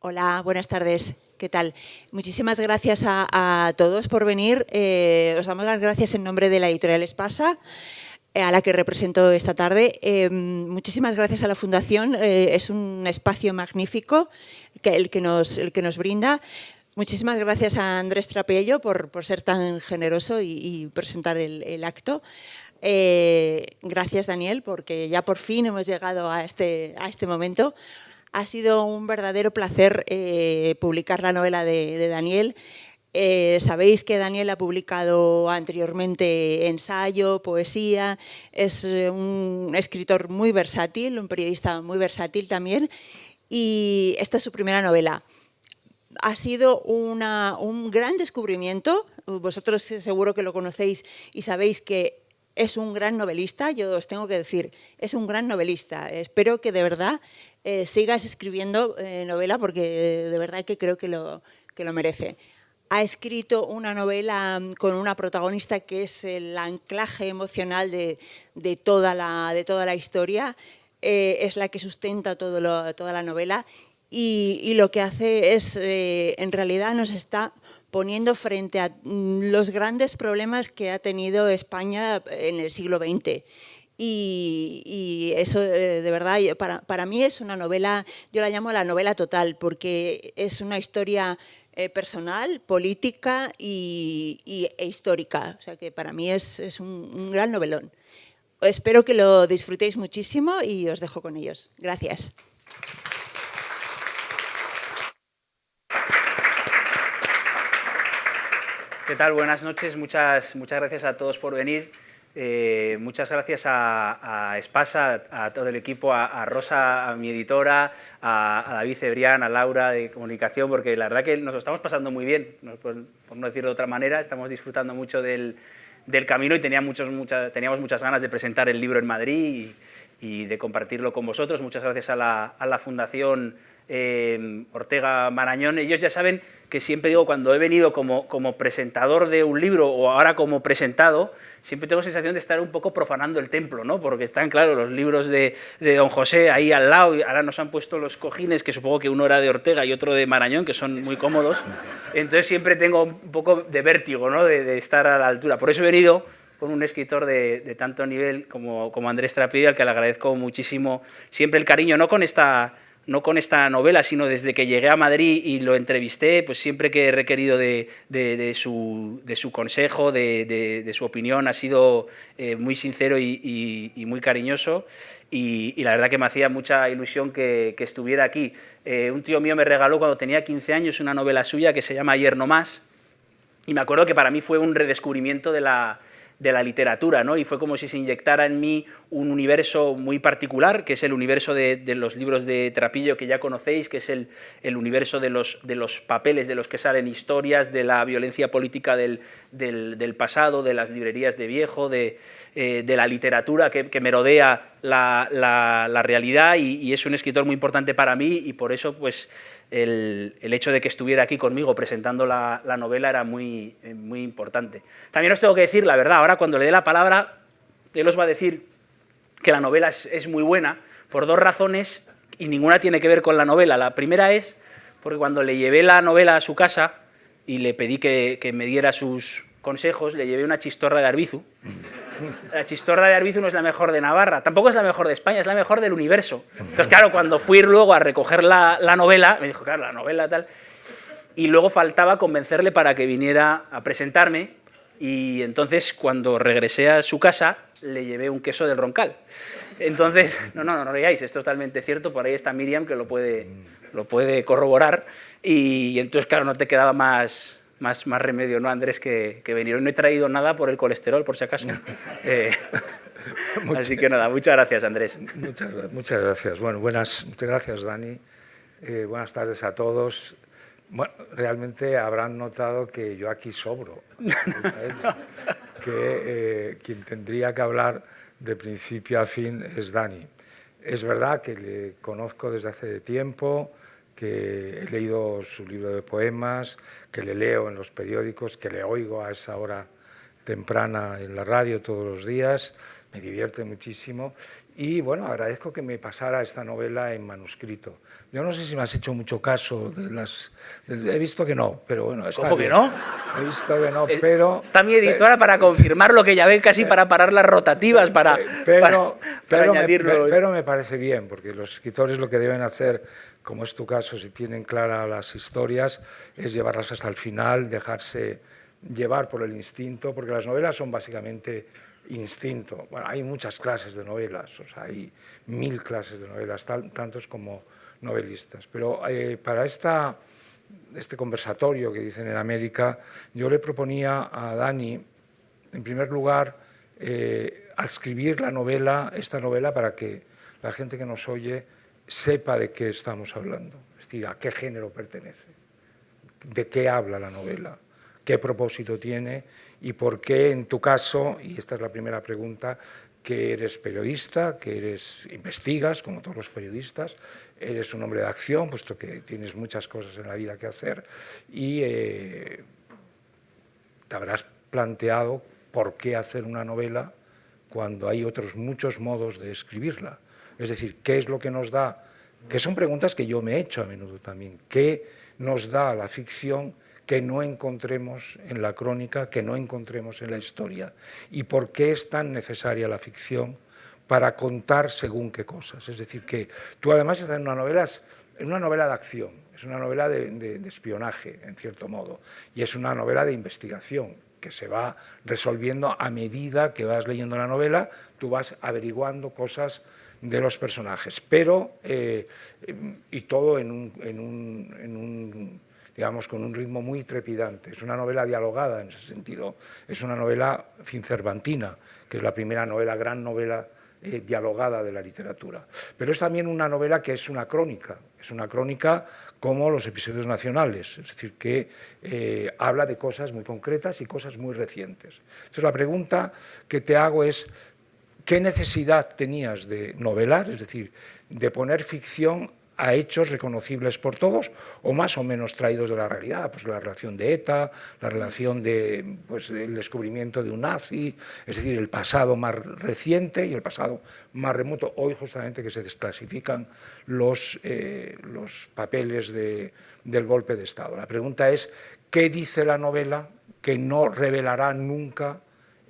Hola, buenas tardes. ¿Qué tal? Muchísimas gracias a todos por venir. Os damos las gracias en nombre de la editorial Espasa, a la que represento esta tarde. Muchísimas gracias a la Fundación. Es un espacio magnífico el que nos brinda. Muchísimas gracias a Andrés Trapello por ser tan generoso y presentar el acto. Gracias, Daniel, porque ya por fin hemos llegado a este momento. Ha sido un verdadero placer publicar la novela de Daniel. Sabéis que Daniel ha publicado anteriormente ensayo, poesía, es un escritor muy versátil, un periodista muy versátil también, y esta es su primera novela. Ha sido un gran descubrimiento. Vosotros seguro que lo conocéis y sabéis que es un gran novelista. Yo os tengo que decir, es un gran novelista. Espero que de verdad sigas escribiendo novela, porque de verdad que creo que lo merece. Ha escrito una novela con una protagonista que es el anclaje emocional de toda la historia. Es la que sustenta toda la novela. Y lo que hace es, en realidad nos está poniendo frente a los grandes problemas que ha tenido España en el siglo XX. Y eso, de verdad, para mí es una novela, yo la llamo la novela total, porque es una historia personal, política e histórica. O sea que para mí es un gran novelón. Espero que lo disfrutéis muchísimo y os dejo con ellos. Gracias. ¿Qué tal? Buenas noches, muchas gracias a todos por venir. Muchas gracias a Espasa, a todo el equipo, a Rosa, a mi editora, a David Cebrián, a Laura de comunicación, porque la verdad que nos lo estamos pasando muy bien, por no decirlo de otra manera. Estamos disfrutando mucho del camino y teníamos muchas ganas de presentar el libro en Madrid y de compartirlo con vosotros. Muchas gracias a la Fundación Ortega Marañón. Ellos ya saben que siempre digo, cuando he venido como presentador de un libro o ahora como presentado, siempre tengo la sensación de estar un poco profanando el templo, ¿no? Porque están, claro, los libros de don José ahí al lado, y ahora nos han puesto los cojines, que supongo que uno era de Ortega y otro de Marañón, que son muy cómodos. Entonces siempre tengo un poco de vértigo, ¿no? de estar a la altura. Por eso he venido con un escritor de tanto nivel como Andrés Trapello, al que le agradezco muchísimo siempre el cariño, no con esta novela, sino desde que llegué a Madrid y lo entrevisté, pues siempre que he requerido de su consejo, de su opinión, ha sido muy sincero y muy cariñoso, y la verdad que me hacía mucha ilusión que estuviera aquí. Un tío mío me regaló cuando tenía 15 años una novela suya que se llama Ayer no más, y me acuerdo que para mí fue un redescubrimiento de la literatura, ¿no? Y fue como si se inyectara en mí un universo muy particular, que es el universo de los libros de Trapillo que ya conocéis, que es el universo de los papeles de los que salen historias, de la violencia política del pasado, de las librerías de viejo, de la literatura que merodea la realidad, y es un escritor muy importante para mí, y por eso pues el hecho de que estuviera aquí conmigo presentando la novela era muy importante. También os tengo que decir la verdad, ahora cuando le dé la palabra, él os va a decir que la novela es muy buena por dos razones, y ninguna tiene que ver con la novela. La primera es porque cuando le llevé la novela a su casa y le pedí que me diera sus consejos, le llevé una chistorra de Arbizu. La chistorra de Arbizu no es la mejor de Navarra, tampoco es la mejor de España, es la mejor del universo. Entonces, claro, cuando fui luego a recoger la novela, me dijo, claro, la novela tal, y luego faltaba convencerle para que viniera a presentarme, y entonces cuando regresé a su casa le llevé un queso del Roncal. Entonces, no riáis, es totalmente cierto, por ahí está Miriam que lo puede corroborar, y entonces, claro, no te quedaba más remedio, ¿no, Andrés, que venir. Hoy no he traído nada por el colesterol, por si acaso. Así que nada, muchas gracias, Andrés. Muchas gracias. Bueno, muchas gracias, Dani. Buenas tardes a todos. Bueno, realmente habrán notado que yo aquí sobro, que quien tendría que hablar de principio a fin es Dani. Es verdad que le conozco desde hace tiempo, que he leído su libro de poemas, que le leo en los periódicos, que le oigo a esa hora temprana en la radio todos los días, me divierte muchísimo, Y bueno, agradezco que me pasara esta novela en manuscrito. Yo no sé si me has hecho mucho caso de las... He visto que no, pero bueno, está ¿Cómo bien. que no? He visto que no, pero... Está mi editora para confirmar lo que ya ven, casi para parar las rotativas, para añadirlo. Pero me parece bien, porque los escritores lo que deben hacer, como es tu caso, si tienen claras las historias, es llevarlas hasta el final, dejarse llevar por el instinto, porque las novelas son básicamente instinto. Bueno, hay muchas clases de novelas, o sea, hay 1000 clases de novelas, tantos como novelistas. Pero para este conversatorio que dicen en América, yo le proponía a Dani, en primer lugar, adscribir esta novela para que la gente que nos oye sepa de qué estamos hablando, es decir, a qué género pertenece, de qué habla la novela, qué propósito tiene y por qué, en tu caso, y esta es la primera pregunta, que eres periodista, que investigas, como todos los periodistas, eres un hombre de acción, puesto que tienes muchas cosas en la vida que hacer, y te habrás planteado por qué hacer una novela cuando hay otros muchos modos de escribirla. Es decir, ¿qué es lo que nos da? Que son preguntas que yo me he hecho a menudo también. ¿Qué nos da la ficción que no encontremos en la crónica, que no encontremos en la historia? ¿Y por qué es tan necesaria la ficción para contar según qué cosas? Es decir, que tú además estás en una novela de acción, es una novela de espionaje, en cierto modo, y es una novela de investigación que se va resolviendo a medida que vas leyendo la novela, tú vas averiguando cosas de los personajes, pero, y todo digamos, con un ritmo muy trepidante. Es una novela dialogada en ese sentido, es una novela fincervantina, que es la primera novela, gran novela dialogada de la literatura. Pero es también una novela que es una crónica como los episodios nacionales, es decir, que habla de cosas muy concretas y cosas muy recientes. Entonces la pregunta que te hago es, ¿qué necesidad tenías de novelar, es decir, de poner ficción a hechos reconocibles por todos o más o menos traídos de la realidad? Pues la relación de ETA, la relación del descubrimiento de un nazi, es decir, el pasado más reciente y el pasado más remoto. Hoy justamente que se desclasifican los papeles del golpe de Estado. La pregunta es, ¿qué dice la novela que no revelará nunca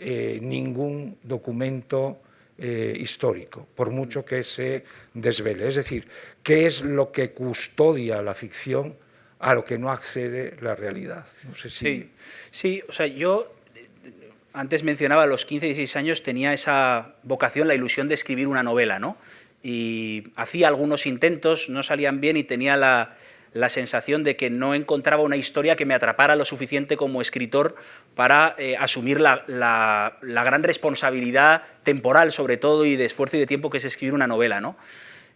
ningún documento histórico, por mucho que se desvele? Es decir, ¿qué es lo que custodia la ficción a lo que no accede la realidad? No sé si... Sí, o sea, yo antes mencionaba a los 15, 16 años tenía esa vocación, la ilusión de escribir una novela, ¿no? Y hacía algunos intentos, no salían bien y tenía la sensación de que no encontraba una historia que me atrapara lo suficiente como escritor para asumir la gran responsabilidad temporal, sobre todo, y de esfuerzo y de tiempo que es escribir una novela, ¿no?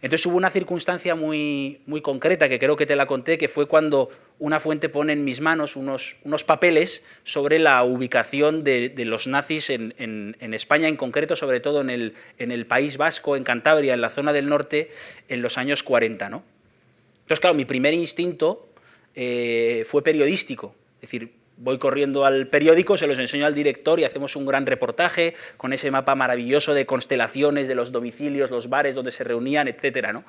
Entonces hubo una circunstancia muy concreta, que creo que te la conté, que fue cuando una fuente pone en mis manos unos papeles sobre la ubicación de los nazis en España, en concreto, sobre todo en el País Vasco, en Cantabria, en la zona del norte, en los años 40, ¿no? Entonces, claro, mi primer instinto fue periodístico, es decir, voy corriendo al periódico, se los enseño al director y hacemos un gran reportaje con ese mapa maravilloso de constelaciones, de los domicilios, los bares donde se reunían, etcétera, ¿no?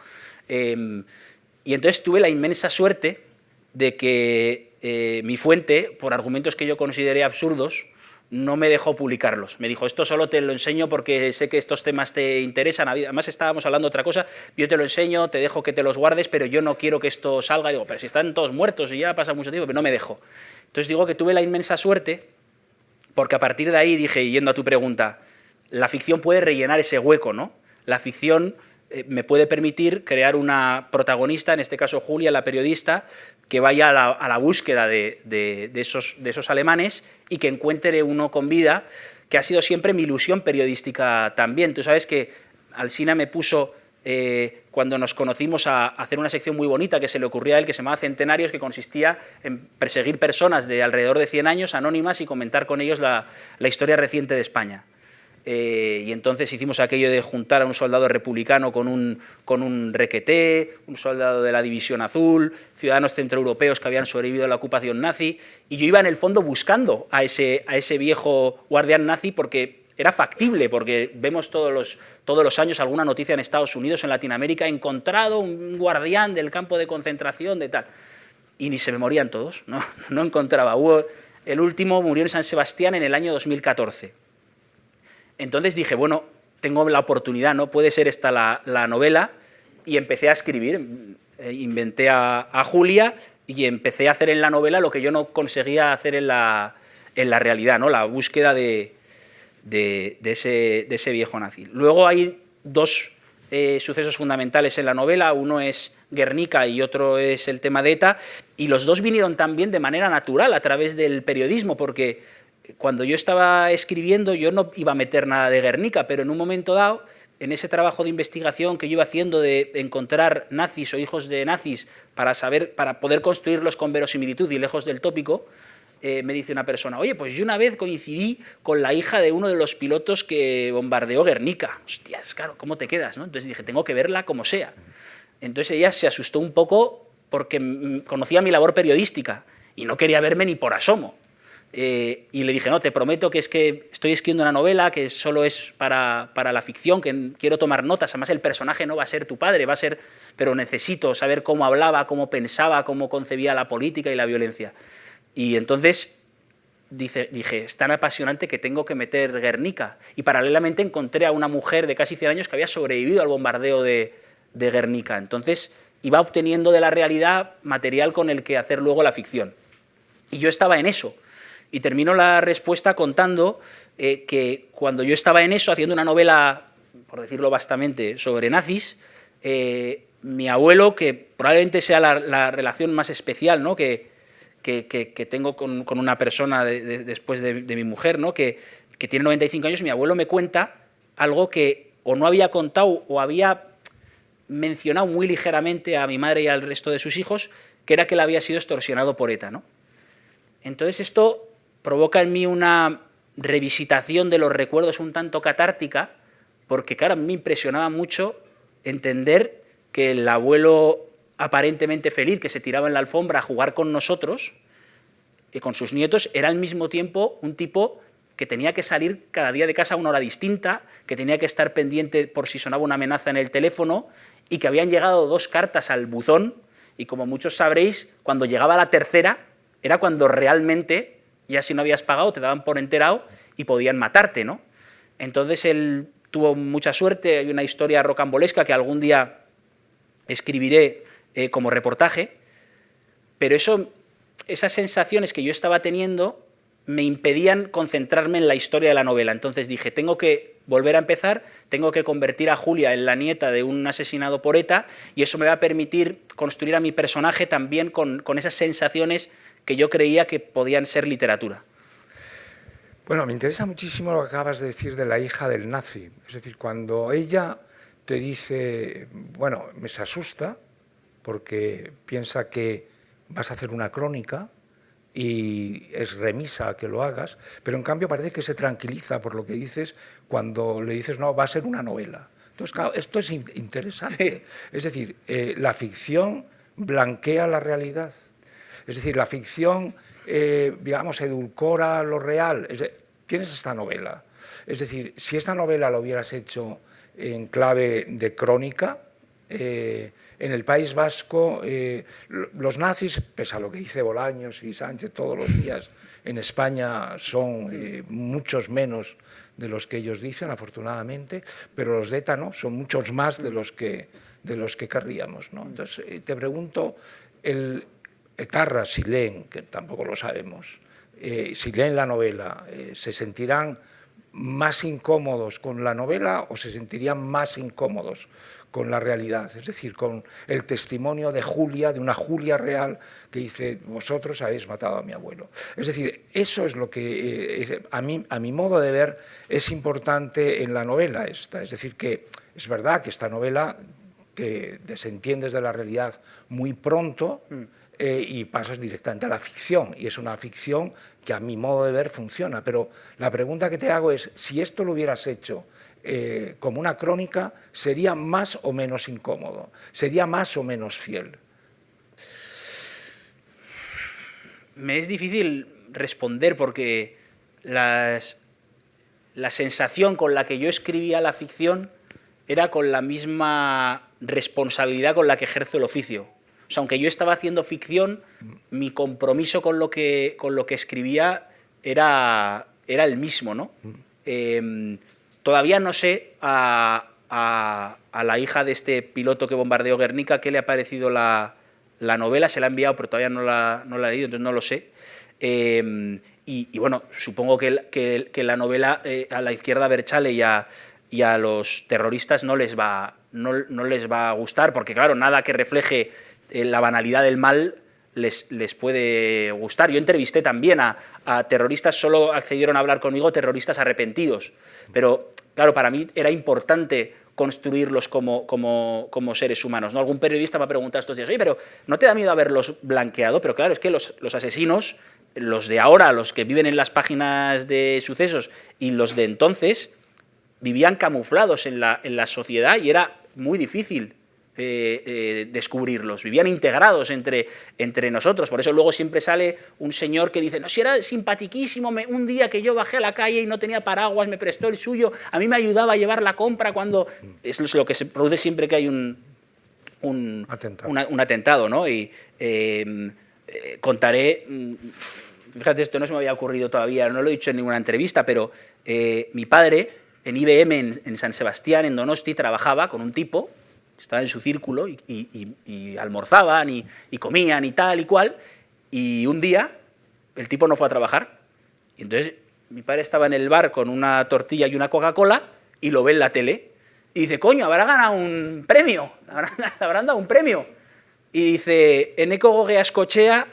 Y entonces tuve la inmensa suerte de que mi fuente, por argumentos que yo consideré absurdos, no me dejó publicarlos. Me dijo, esto solo te lo enseño porque sé que estos temas te interesan. Además estábamos hablando de otra cosa, yo te lo enseño, te dejo que te los guardes, pero yo no quiero que esto salga. Y digo, pero si están todos muertos y ya pasa mucho tiempo, pero no me dejó. Entonces digo que tuve la inmensa suerte, porque a partir de ahí dije, yendo a tu pregunta, la ficción puede rellenar ese hueco, ¿no? La ficción me puede permitir crear una protagonista, en este caso Julia, la periodista, que vaya a la búsqueda de esos alemanes y que encuentre uno con vida, que ha sido siempre mi ilusión periodística también. Tú sabes que Alsina me puso, cuando nos conocimos, a hacer una sección muy bonita que se le ocurría a él, que se llamaba Centenarios, que consistía en perseguir personas de alrededor de 100 años, anónimas, y comentar con ellos la historia reciente de España. Y entonces hicimos aquello de juntar a un soldado republicano con un requeté, un soldado de la División Azul, ciudadanos centroeuropeos que habían sobrevivido a la ocupación nazi, y yo iba en el fondo buscando a ese viejo guardián nazi, porque era factible, porque vemos todos los años alguna noticia en Estados Unidos, en Latinoamérica, encontrado un guardián del campo de concentración, de tal. Y ni se me morían todos, no encontraba. El último murió en San Sebastián en el año 2014. Entonces dije, bueno, tengo la oportunidad, ¿no? Puede ser esta la novela, y empecé a escribir. Inventé a Julia y empecé a hacer en la novela lo que yo no conseguía hacer en la realidad, ¿no? La búsqueda de ese viejo nazi. Luego hay dos sucesos fundamentales en la novela, uno es Guernica y otro es el tema de ETA, y los dos vinieron también de manera natural a través del periodismo, porque cuando yo estaba escribiendo yo no iba a meter nada de Guernica, pero en un momento dado, en ese trabajo de investigación que yo iba haciendo de encontrar nazis o hijos de nazis para poder construirlos con verosimilitud y lejos del tópico, me dice una persona, oye, pues yo una vez coincidí con la hija de uno de los pilotos que bombardeó Guernica. Hostias, claro, ¿cómo te quedas, no? Entonces dije, tengo que verla como sea. Entonces ella se asustó un poco porque conocía mi labor periodística y no quería verme ni por asomo. Y le dije, no, te prometo que es que estoy escribiendo una novela que solo es para la ficción, que quiero tomar notas, además el personaje no va a ser tu padre, pero necesito saber cómo hablaba, cómo pensaba, cómo concebía la política y la violencia. Y entonces dije, es tan apasionante que tengo que meter Guernica. Y paralelamente encontré a una mujer de casi 100 años que había sobrevivido al bombardeo de Guernica. Entonces iba obteniendo de la realidad material con el que hacer luego la ficción. Y yo estaba en eso. Y termino la respuesta contando que cuando yo estaba en eso, haciendo una novela, por decirlo vastamente, sobre nazis, mi abuelo, que probablemente sea la relación más especial, ¿no?, que tengo con una persona después de mi mujer, ¿no?, que tiene 95 años, mi abuelo me cuenta algo que o no había contado o había mencionado muy ligeramente a mi madre y al resto de sus hijos, que era que él había sido extorsionado por ETA, ¿no? Entonces esto provoca en mí una revisitación de los recuerdos un tanto catártica, porque claro, a mí me impresionaba mucho entender que el abuelo aparentemente feliz que se tiraba en la alfombra a jugar con nosotros, y con sus nietos, era al mismo tiempo un tipo que tenía que salir cada día de casa a una hora distinta, que tenía que estar pendiente por si sonaba una amenaza en el teléfono, y que habían llegado 2 cartas al buzón, y como muchos sabréis, cuando llegaba la tercera, era cuando realmente, ya si no habías pagado, te daban por enterado y podían matarte, ¿no? Entonces él tuvo mucha suerte, hay una historia rocambolesca que algún día escribiré como reportaje, pero esas sensaciones que yo estaba teniendo me impedían concentrarme en la historia de la novela. Entonces dije, tengo que volver a empezar, tengo que convertir a Julia en la nieta de un asesinado por ETA, y eso me va a permitir construir a mi personaje también con esas sensaciones que yo creía que podían ser literatura. Bueno, me interesa muchísimo lo que acabas de decir de la hija del nazi. Es decir, cuando ella te dice, bueno, me se asusta porque piensa que vas a hacer una crónica y es remisa a que lo hagas, pero en cambio parece que se tranquiliza por lo que dices cuando le dices, no, va a ser una novela. Entonces, claro, esto es interesante. Sí. Es decir, la ficción blanquea la realidad. Es decir, la ficción, digamos, edulcora lo real. Tienes esta novela. Es decir, si esta novela lo hubieras hecho en clave de crónica, en el País Vasco, los nazis, pese a lo que dice Bolaños y Sánchez todos los días, en España son muchos menos de los que ellos dicen, afortunadamente, pero los de ETA no, son muchos más de los que querríamos, ¿no? Entonces, te pregunto, etarras, si leen, que tampoco lo sabemos, si leen la novela, ¿se sentirán más incómodos con la novela o se sentirían más incómodos con la realidad? Es decir, con el testimonio de Julia, de una Julia real, que dice, vosotros habéis matado a mi abuelo. Es decir, eso es lo que a mi modo de ver es importante en la novela esta. Es decir, que es verdad que esta novela te desentiendes de la realidad muy pronto, y pasas directamente a la ficción, y es una ficción que a mi modo de ver funciona, pero la pregunta que te hago es, si esto lo hubieras hecho como una crónica, ¿sería más o menos incómodo? ¿Sería más o menos fiel? Me es difícil responder porque las la sensación con la que yo escribía la ficción era con la misma responsabilidad con la que ejerzo el oficio. O sea, aunque yo estaba haciendo ficción, mi compromiso con lo que escribía era el mismo, ¿no? Todavía no sé a la hija de este piloto que bombardeó Guernica qué le ha parecido la novela, se la ha enviado, pero todavía no la he leído, entonces no lo sé. Y bueno, supongo que la novela a la izquierda Abertzale y a los terroristas no les va a gustar, porque claro, nada que refleje la banalidad del mal les puede gustar. Yo entrevisté también a terroristas, solo accedieron a hablar conmigo terroristas arrepentidos, pero claro, para mí era importante construirlos como seres humanos, ¿no? Algún periodista me ha preguntado estos días, oye, pero ¿no te da miedo haberlos blanqueado? Pero claro, es que los asesinos, los de ahora, los que viven en las páginas de sucesos y los de entonces, vivían camuflados en la sociedad y era muy difícil descubrirlos, vivían integrados entre nosotros. Por eso luego siempre sale un señor que dice, no, si era simpatiquísimo, un día que yo bajé a la calle y no tenía paraguas, me prestó el suyo, a mí me ayudaba a llevar la compra cuando... Es lo que se produce siempre que hay un atentado, ¿no? Y contaré... Fíjate, esto no se me había ocurrido todavía, no lo he dicho en ninguna entrevista, pero mi padre en IBM en San Sebastián, en Donosti, trabajaba con un tipo, estaba en su círculo y almorzaban y comían y tal y cual, y un día el tipo no fue a trabajar, y entonces mi padre estaba en el bar con una tortilla y una Coca-Cola y lo ve en la tele, y dice, coño, habrá ganado un premio, habrán dado un premio, y dice, Eneko Gogeascochea,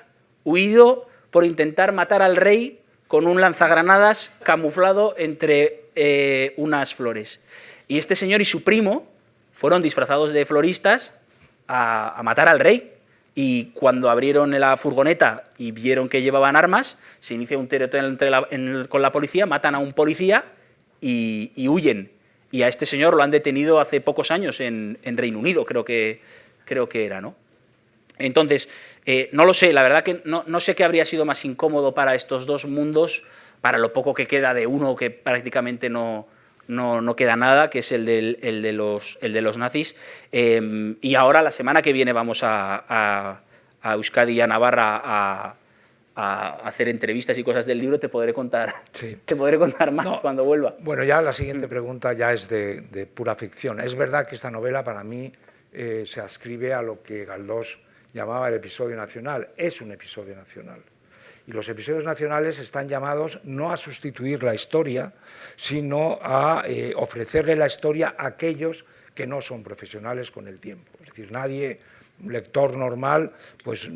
huido por intentar matar al rey con un lanzagranadas camuflado entre unas flores. Y este señor y su primo fueron disfrazados de floristas a matar al rey. Y cuando abrieron la furgoneta y vieron que llevaban armas, se inicia un tiroteo con la policía, matan a un policía y huyen. Y a este señor lo han detenido hace pocos años en Reino Unido, creo que era, ¿no? Entonces, no lo sé, la verdad que no sé qué habría sido más incómodo para estos dos mundos, para lo poco que queda de uno, que prácticamente no queda nada, que es el de los nazis. Y ahora, la semana que viene, vamos a Euskadi y a Navarra a hacer entrevistas y cosas del libro, te podré contar, sí. Te podré contar más cuando vuelva. Bueno, ya la siguiente pregunta ya es de pura ficción. Es verdad que esta novela para mí se adscribe a lo que Galdós llamaba el episodio nacional. Es un episodio nacional. Y los episodios nacionales están llamados no a sustituir la historia, sino a ofrecerle la historia a aquellos que no son profesionales con el tiempo. Es decir, nadie, un lector normal, pues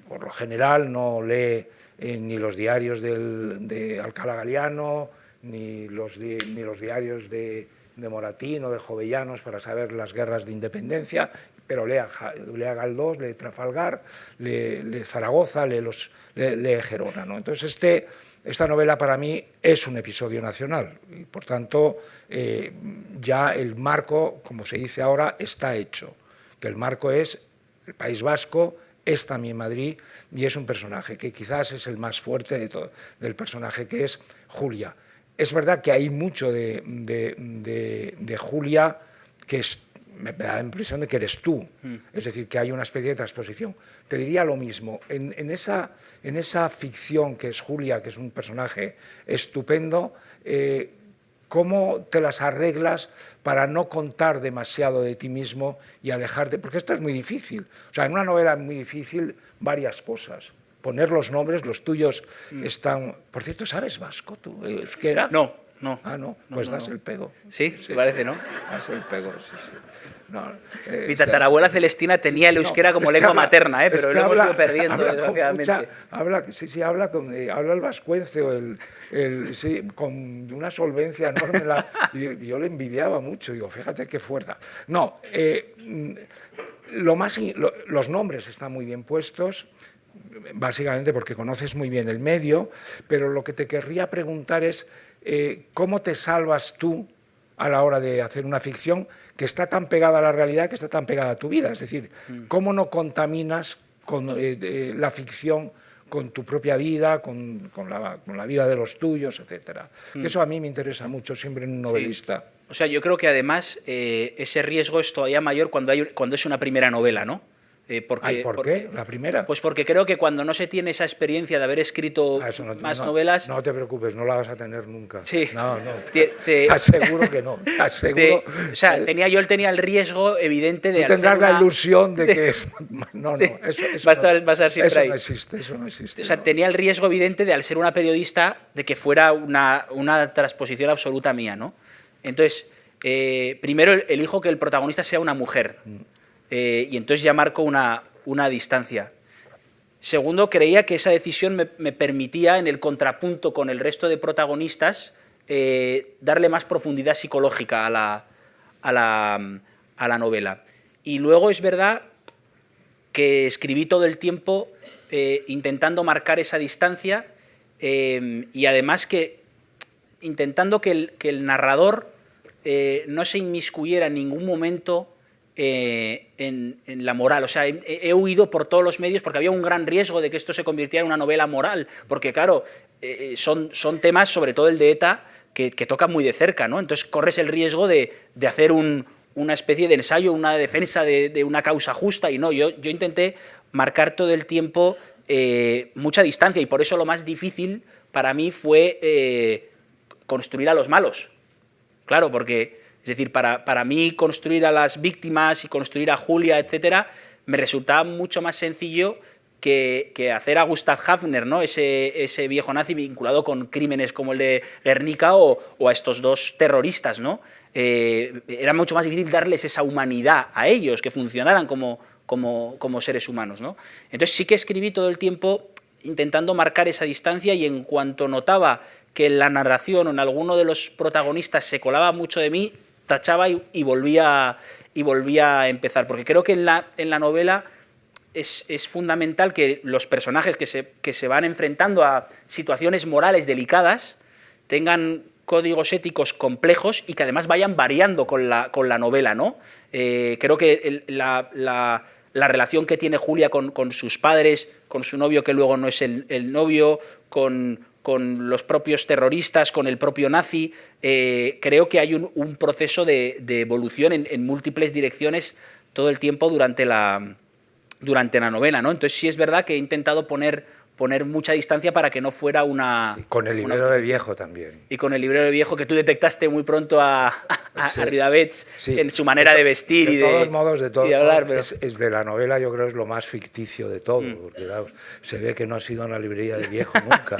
por lo general no lee ni los diarios de Alcalá Galiano, ni los diarios de Moratín o de Jovellanos para saber las guerras de independencia, pero lee a Galdós, lee Trafalgar, lee Zaragoza, lee Gerona, ¿no? Entonces esta novela para mí es un episodio nacional y por tanto ya el marco, como se dice ahora, está hecho, que el marco es el País Vasco, es también Madrid y es un personaje que quizás es el más fuerte del personaje, que es Julia. Es verdad que hay mucho de Julia que me da la impresión de que eres tú, es decir, que hay una especie de transposición. Te diría lo mismo, en esa ficción que es Julia, que es un personaje estupendo, ¿cómo te las arreglas para no contar demasiado de ti mismo y alejarte? Porque esto es muy difícil. O sea, en una novela es muy difícil varias cosas. Poner los nombres, los tuyos están... Por cierto, ¿sabes vasco tú? ¿Euskera? No. Ah, no, pues das el pego. Sí, parece, ¿no? Das el pego, sí. No, mi tatarabuela Celestina tenía el euskera como lengua materna, pero lo hemos ido perdiendo, desgraciadamente. Habla el vascuence con una solvencia enorme. Yo le envidiaba mucho, digo, fíjate qué fuerza. No, los nombres están muy bien puestos, básicamente porque conoces muy bien el medio, pero lo que te querría preguntar es ¿cómo te salvas tú a la hora de hacer una ficción que está tan pegada a la realidad, que está tan pegada a tu vida? Es decir, ¿cómo no contaminas con la ficción con tu propia vida, con la vida de los tuyos, etc. Eso a mí me interesa mucho siempre en un novelista. Sí. O sea, yo creo que además ese riesgo es todavía mayor cuando es una primera novela, ¿no? ¿Por qué? ¿La primera? Pues porque creo que cuando no se tiene esa experiencia de haber escrito más novelas... No te preocupes, no la vas a tener nunca. Sí. No, te aseguro que no. Te aseguro. O sea, yo tenía el riesgo evidente de... Tú tendrás la ilusión de que es... No, sí. eso va a estar siempre ahí. Eso no existe. O sea, tenía el riesgo evidente de, al ser una periodista, de que fuera una transposición absoluta mía, ¿no? Entonces, primero elijo que el protagonista sea una mujer. Y entonces ya marco una distancia. Segundo, creía que esa decisión me permitía, en el contrapunto con el resto de protagonistas, darle más profundidad psicológica a la novela. Y luego es verdad que escribí todo el tiempo intentando marcar esa distancia y además que intentando que el narrador no se inmiscuyera en ningún momento en la moral. O sea, he huido por todos los medios porque había un gran riesgo de que esto se convirtiera en una novela moral, porque claro, son temas, sobre todo el de ETA, que tocan muy de cerca, ¿no? Entonces corres el riesgo de hacer una especie de ensayo, una defensa de una causa justa, y no, yo intenté marcar todo el tiempo mucha distancia, y por eso lo más difícil para mí fue construir a los malos. Claro, porque... Es decir, para mí construir a las víctimas y construir a Julia, etcétera, me resultaba mucho más sencillo que hacer a Gustav Hafner, ¿no? ese viejo nazi vinculado con crímenes como el de Guernica o a estos dos terroristas, ¿no? Era mucho más difícil darles esa humanidad a ellos, que funcionaran como seres humanos, ¿no? Entonces sí que escribí todo el tiempo intentando marcar esa distancia, y en cuanto notaba que en la narración o en alguno de los protagonistas se colaba mucho de mí, tachaba y volvía a empezar, porque creo que en la novela es fundamental que los personajes que se van enfrentando a situaciones morales delicadas tengan códigos éticos complejos y que además vayan variando con la novela, ¿no? Creo que la relación que tiene Julia con sus padres, con su novio que luego no es el novio, con los propios terroristas, con el propio nazi, creo que hay un proceso de evolución en múltiples direcciones todo el tiempo durante la novela, ¿no? Entonces sí es verdad que he intentado poner mucha distancia para que no fuera una... Sí, con el librero de viejo también. Y con el librero de viejo, que tú detectaste muy pronto a Ridavets, sí, en su manera de vestir de todos modos, de hablar. Pero... es de la novela, yo creo, es lo más ficticio de todo, porque claro, se ve que no ha sido una librería de viejo nunca.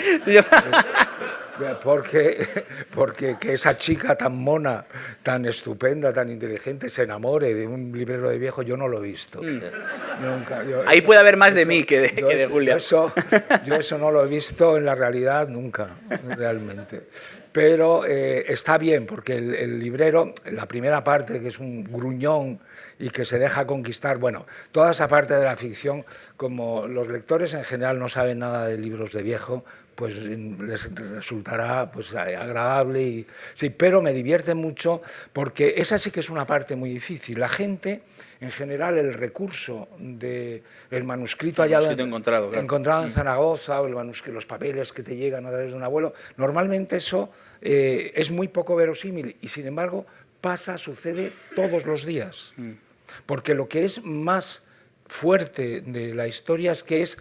Porque que esa chica tan mona, tan estupenda, tan inteligente, se enamore de un librero de viejo, yo no lo he visto. Nunca. Ahí puede haber más de mí que de Julia. Yo eso no lo he visto en la realidad nunca, realmente. Pero está bien, porque el librero, la primera parte, que es un gruñón y que se deja conquistar, bueno, toda esa parte de la ficción, como los lectores en general no saben nada de libros de viejo, pues les resultará pues agradable, sí, pero me divierte mucho porque esa sí que es una parte muy difícil. La gente, en general, el recurso del manuscrito hallado encontrado en Zaragoza, o los papeles que te llegan a través de un abuelo, normalmente eso es muy poco verosímil y, sin embargo, sucede todos los días. Porque lo que es más fuerte de la historia es que es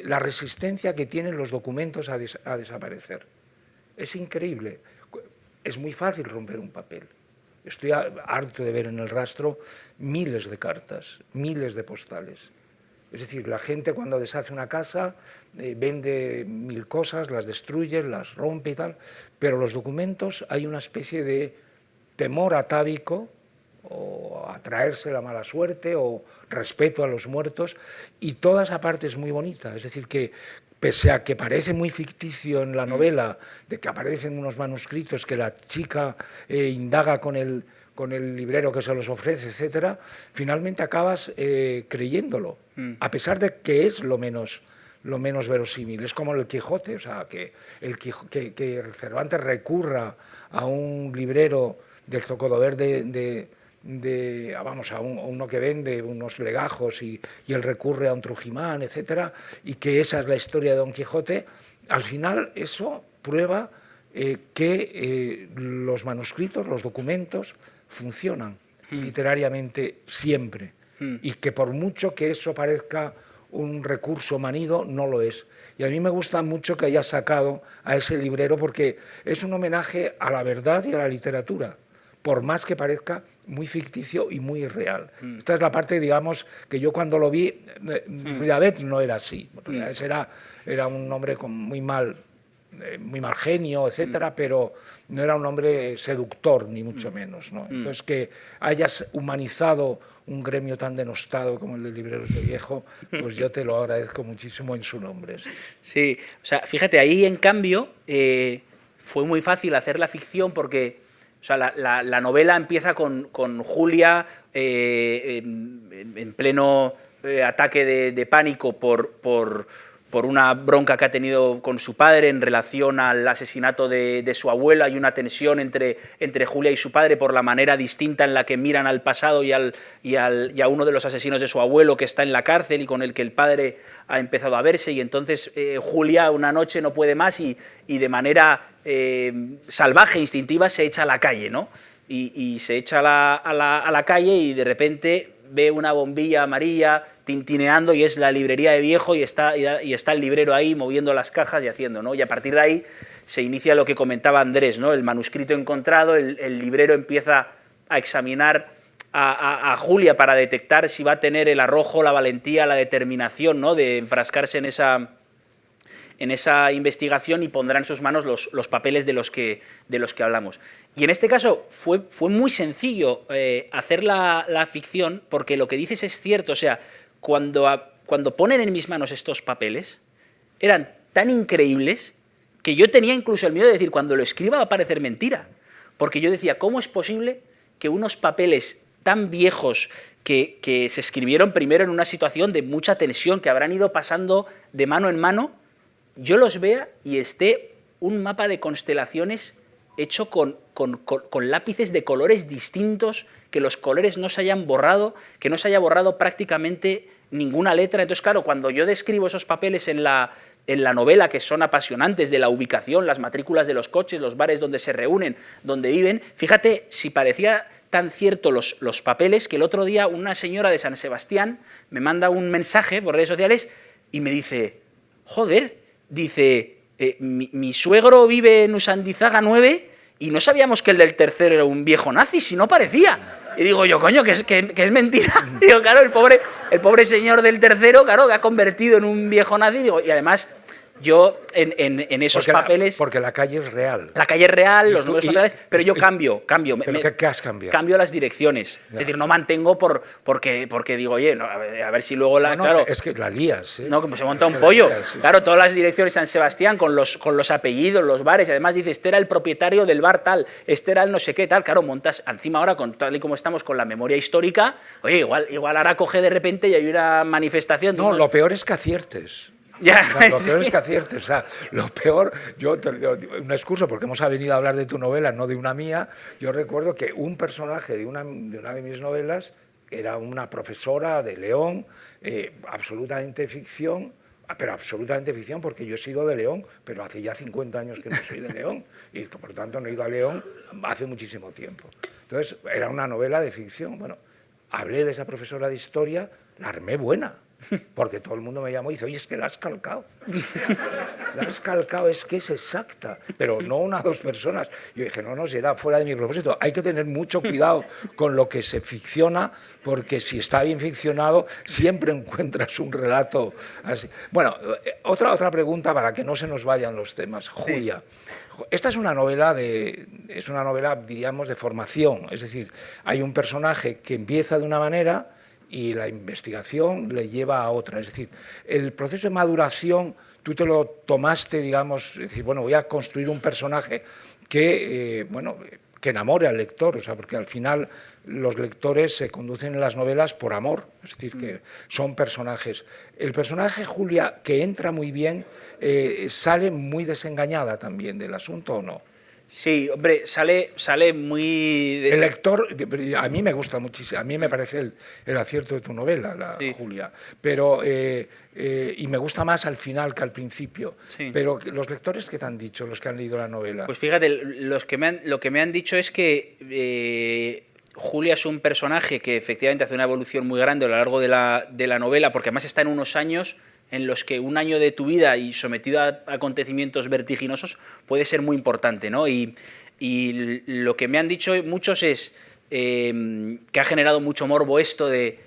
la resistencia que tienen los documentos a desaparecer. Es increíble. Es muy fácil romper un papel. Estoy harto de ver en el rastro miles de cartas, miles de postales. Es decir, la gente cuando deshace una casa vende 1000 cosas, las destruye, las rompe y tal, pero los documentos hay una especie de temor atávico o atraerse la mala suerte o respeto a los muertos, y toda esa parte es muy bonita. Es decir, que pese a que parece muy ficticio en la novela, de que aparecen unos manuscritos que la chica indaga con el librero que se los ofrece, etcétera, finalmente acabas creyéndolo, a pesar de que es lo menos verosímil. Es como el Quijote, o sea, que Cervantes recurra a un librero del Zocodover de vamos, a uno que vende unos legajos y él recurre a un Trujimán, etcétera, y que esa es la historia de Don Quijote, al final eso prueba que los manuscritos, los documentos, funcionan literariamente siempre, y que por mucho que eso parezca un recurso manido, no lo es. Y a mí me gusta mucho que haya sacado a ese librero, porque es un homenaje a la verdad y a la literatura, por más que parezca muy ficticio y muy irreal. Esta es la parte, digamos, que yo cuando lo vi, David no era así. Era un hombre con muy mal genio, etcétera, pero no era un hombre seductor, ni mucho menos, ¿no? Entonces, que hayas humanizado un gremio tan denostado como el de Libreros de Viejo, pues yo te lo agradezco muchísimo en su nombre. Sí, o sea, fíjate, ahí en cambio fue muy fácil hacer la ficción porque, o sea, la novela empieza con Julia en pleno ataque de pánico por una bronca que ha tenido con su padre en relación al asesinato de su abuela. Hay una tensión entre Julia y su padre por la manera distinta en la que miran al pasado y a uno de los asesinos de su abuelo, que está en la cárcel y con el que el padre ha empezado a verse, y entonces Julia una noche no puede más y de manera salvaje, instintiva, se echa a la calle, ¿no? Y se echa a la calle y de repente ve una bombilla amarilla tintineando y es la librería de Viejo y está el librero ahí moviendo las cajas y haciendo, ¿no? Y a partir de ahí se inicia lo que comentaba Andrés, ¿no? El manuscrito encontrado, el librero empieza a examinar a Julia para detectar si va a tener el arrojo, la valentía, la determinación, ¿no? De enfrascarse en esa investigación, y pondrá en sus manos los papeles de los que hablamos. Y en este caso fue muy sencillo hacer la ficción, porque lo que dices es cierto. O sea, cuando ponen en mis manos estos papeles, eran tan increíbles que yo tenía incluso el miedo de decir, cuando lo escriba va a parecer mentira. Porque yo decía, ¿cómo es posible que unos papeles tan viejos que se escribieron primero en una situación de mucha tensión, que habrán ido pasando de mano en mano, yo los vea y esté un mapa de constelaciones hecho con lápices de colores distintos, que los colores no se hayan borrado, que no se haya borrado prácticamente ninguna letra? Entonces, claro, cuando yo describo esos papeles en la novela, que son apasionantes, de la ubicación, las matrículas de los coches, los bares donde se reúnen, donde viven, fíjate si parecía tan cierto los papeles, que el otro día una señora de San Sebastián me manda un mensaje por redes sociales y me dice, joder, dice, mi suegro vive en Usandizaga 9 y no sabíamos que el del tercero era un viejo nazi, si no parecía. Y digo yo, coño, que es mentira. Digo, claro, el pobre señor del tercero, claro, que ha convertido en un viejo nazi. Digo, y además, yo en esos papeles... Porque la calle es real. La calle es real, los números son reales, pero yo cambio. ¿Pero qué has cambiado? Cambio las direcciones. Ya. Es decir, no mantengo porque digo, oye, no, a ver si luego la... No, claro, es que la lías. ¿Eh? No, como se monta un pollo. Lías, sí. Claro, todas las direcciones San Sebastián con los apellidos, los bares, y además dice, este era el propietario del bar tal, este era el no sé qué tal. Claro, montas, encima ahora, tal y como estamos con la memoria histórica, oye, igual ahora coge de repente y hay una manifestación. No, lo peor es que aciertes. Ya, o sea, lo peor sí. es que aciertes. O sea, lo peor, yo te digo un excuso, porque hemos venido a hablar de tu novela, no de una mía. Yo recuerdo que un personaje de una de mis novelas era una profesora de León, absolutamente ficción, pero absolutamente ficción, porque yo he sido de León, pero hace ya 50 años que no soy de León, y por lo tanto no he ido a León hace muchísimo tiempo. Entonces, era una novela de ficción. Bueno, hablé de esa profesora de historia, la armé buena, porque todo el mundo me llamó y dice, oye, es que la has calcado. La has calcado, es que es exacta, pero no una o dos personas. Yo dije, no, si era fuera de mi propósito. Hay que tener mucho cuidado con lo que se ficciona, porque si está bien ficcionado, siempre encuentras un relato así. Bueno, otra pregunta para que no se nos vayan los temas. Julia, esta es una novela, diríamos, de formación. Es decir, hay un personaje que empieza de una manera y la investigación le lleva a otra. Es decir, el proceso de maduración, tú te lo tomaste, digamos, es decir, bueno, voy a construir un personaje que enamore al lector, o sea, porque al final los lectores se conducen en las novelas por amor, es decir, que son personajes. El personaje Julia, que entra muy bien, sale muy desengañada también del asunto, ¿o no? Sí, hombre, sale muy... El lector, a mí me gusta muchísimo, a mí me parece el acierto de tu novela, Sí. Julia, pero, y me gusta más al final que al principio. Sí. Pero los lectores, ¿qué te han dicho, los que han leído la novela? Pues fíjate, lo que me han dicho es que Julia es un personaje que efectivamente hace una evolución muy grande a lo largo de la novela, porque además está en unos años en los que un año de tu vida y sometido a acontecimientos vertiginosos puede ser muy importante, ¿no? Y lo que me han dicho muchos es que ha generado mucho morbo esto de...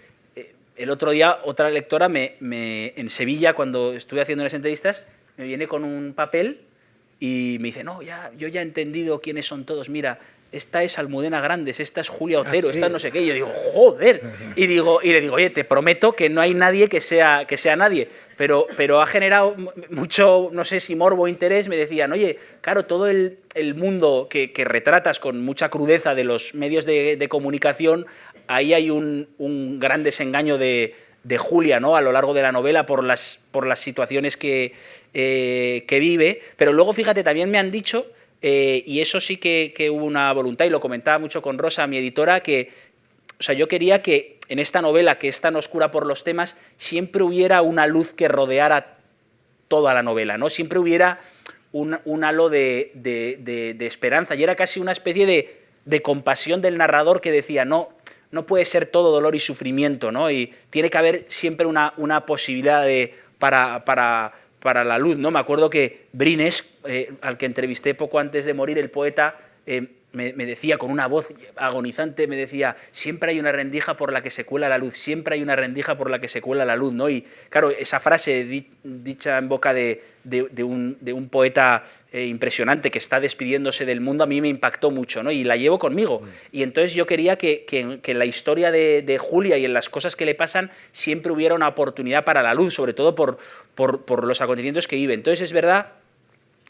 el otro día otra lectora en Sevilla, cuando estuve haciendo unas entrevistas, me viene con un papel y me dice, no, yo ya he entendido quiénes son todos, mira, esta es Almudena Grandes, esta es Julia Otero, sí. Esta no sé qué. Y yo digo, joder. Y le digo, oye, te prometo que no hay nadie que sea nadie. Pero ha generado mucho, no sé si morbo o interés. Me decían, oye, claro, todo el mundo que retratas con mucha crudeza de los medios de comunicación, ahí hay un gran desengaño de Julia, ¿no? A lo largo de la novela por las situaciones que vive. Pero luego, fíjate, también me han dicho... y eso sí que hubo una voluntad, y lo comentaba mucho con Rosa, mi editora, que o sea, yo quería que en esta novela, que es tan oscura por los temas, siempre hubiera una luz que rodeara toda la novela, ¿no? Siempre hubiera un halo de esperanza, y era casi una especie de compasión del narrador que decía, no puede ser todo dolor y sufrimiento, ¿no? Y tiene que haber siempre una posibilidad para la luz, ¿no? Me acuerdo que Brines, al que entrevisté poco antes de morir, el poeta, me decía con una voz agonizante, me decía, siempre hay una rendija por la que se cuela la luz, siempre hay una rendija por la que se cuela la luz, ¿no? Y claro, esa frase dicha en boca de un poeta impresionante que está despidiéndose del mundo, a mí me impactó mucho, ¿no? Y la llevo conmigo. Y entonces yo quería que en la historia de Julia y en las cosas que le pasan siempre hubiera una oportunidad para la luz, sobre todo por los acontecimientos que vive. Entonces es verdad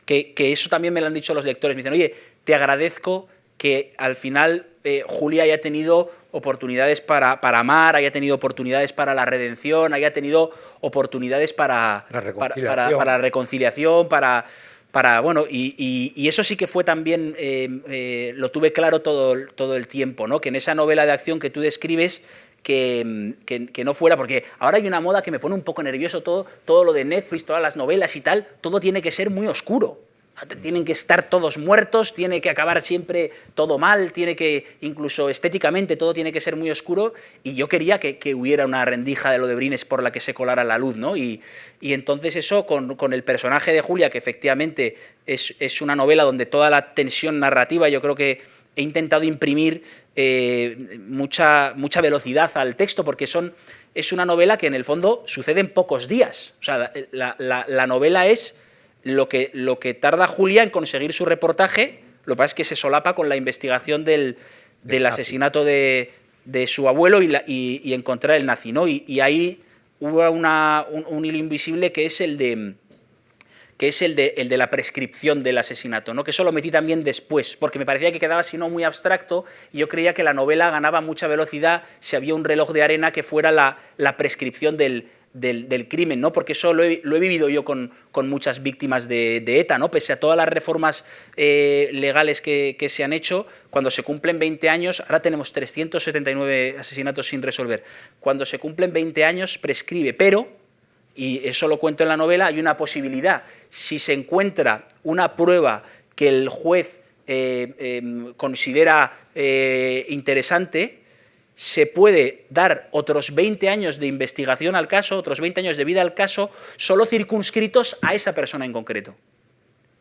que eso también me lo han dicho los lectores. Me dicen, oye, te agradezco que al final Julia haya tenido oportunidades para amar, haya tenido oportunidades para la redención, haya tenido oportunidades para la reconciliación, bueno, y eso sí que fue también, lo tuve claro todo el tiempo, ¿no? Que en esa novela de acción que tú describes, que no fuera, porque ahora hay una moda que me pone un poco nervioso, todo lo de Netflix, todas las novelas y tal, todo tiene que ser muy oscuro. Tienen que estar todos muertos, tiene que acabar siempre todo mal, tiene que, incluso estéticamente, todo tiene que ser muy oscuro, y yo quería que hubiera una rendija de lo de Brines por la que se colara la luz, ¿no? Y entonces eso, con el personaje de Julia, que efectivamente es una novela donde toda la tensión narrativa, yo creo que he intentado imprimir mucha velocidad al texto, porque es una novela que en el fondo sucede en pocos días. O sea, la novela es lo que tarda Julia en conseguir su reportaje. Lo que pasa es que se solapa con la investigación del asesinato de su abuelo y encontrar el nazi, ¿no? Y ahí hubo un hilo invisible que es el de la prescripción del asesinato, ¿no? Que eso lo metí también después, porque me parecía que quedaba, si no, muy abstracto, y yo creía que la novela ganaba mucha velocidad si había un reloj de arena que fuera la prescripción del crimen, ¿no? Porque eso lo he vivido yo con muchas víctimas de ETA, ¿no? Pese a todas las reformas legales que se han hecho, cuando se cumplen 20 años, ahora tenemos 379 asesinatos sin resolver, cuando se cumplen 20 años prescribe, pero, y eso lo cuento en la novela, hay una posibilidad, si se encuentra una prueba que el juez considera interesante, se puede dar otros 20 años de investigación al caso, otros 20 años de vida al caso, solo circunscritos a esa persona en concreto.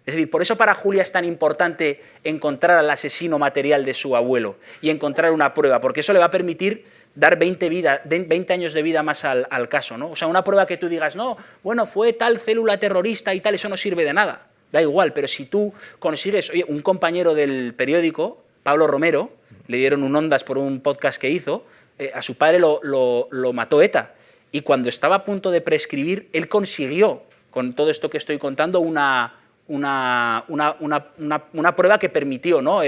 Es decir, por eso para Julia es tan importante encontrar al asesino material de su abuelo y encontrar una prueba, porque eso le va a permitir dar 20 años de vida más al caso, ¿no? O sea, una prueba que tú digas, no, bueno, fue tal célula terrorista y tal, eso no sirve de nada, da igual, pero si tú consigues, oye, un compañero del periódico, Pablo Romero, le dieron un Ondas por un podcast que hizo, a su padre lo mató ETA, y cuando estaba a punto de prescribir, él consiguió, con todo esto que estoy contando, una prueba que permitió, ¿no?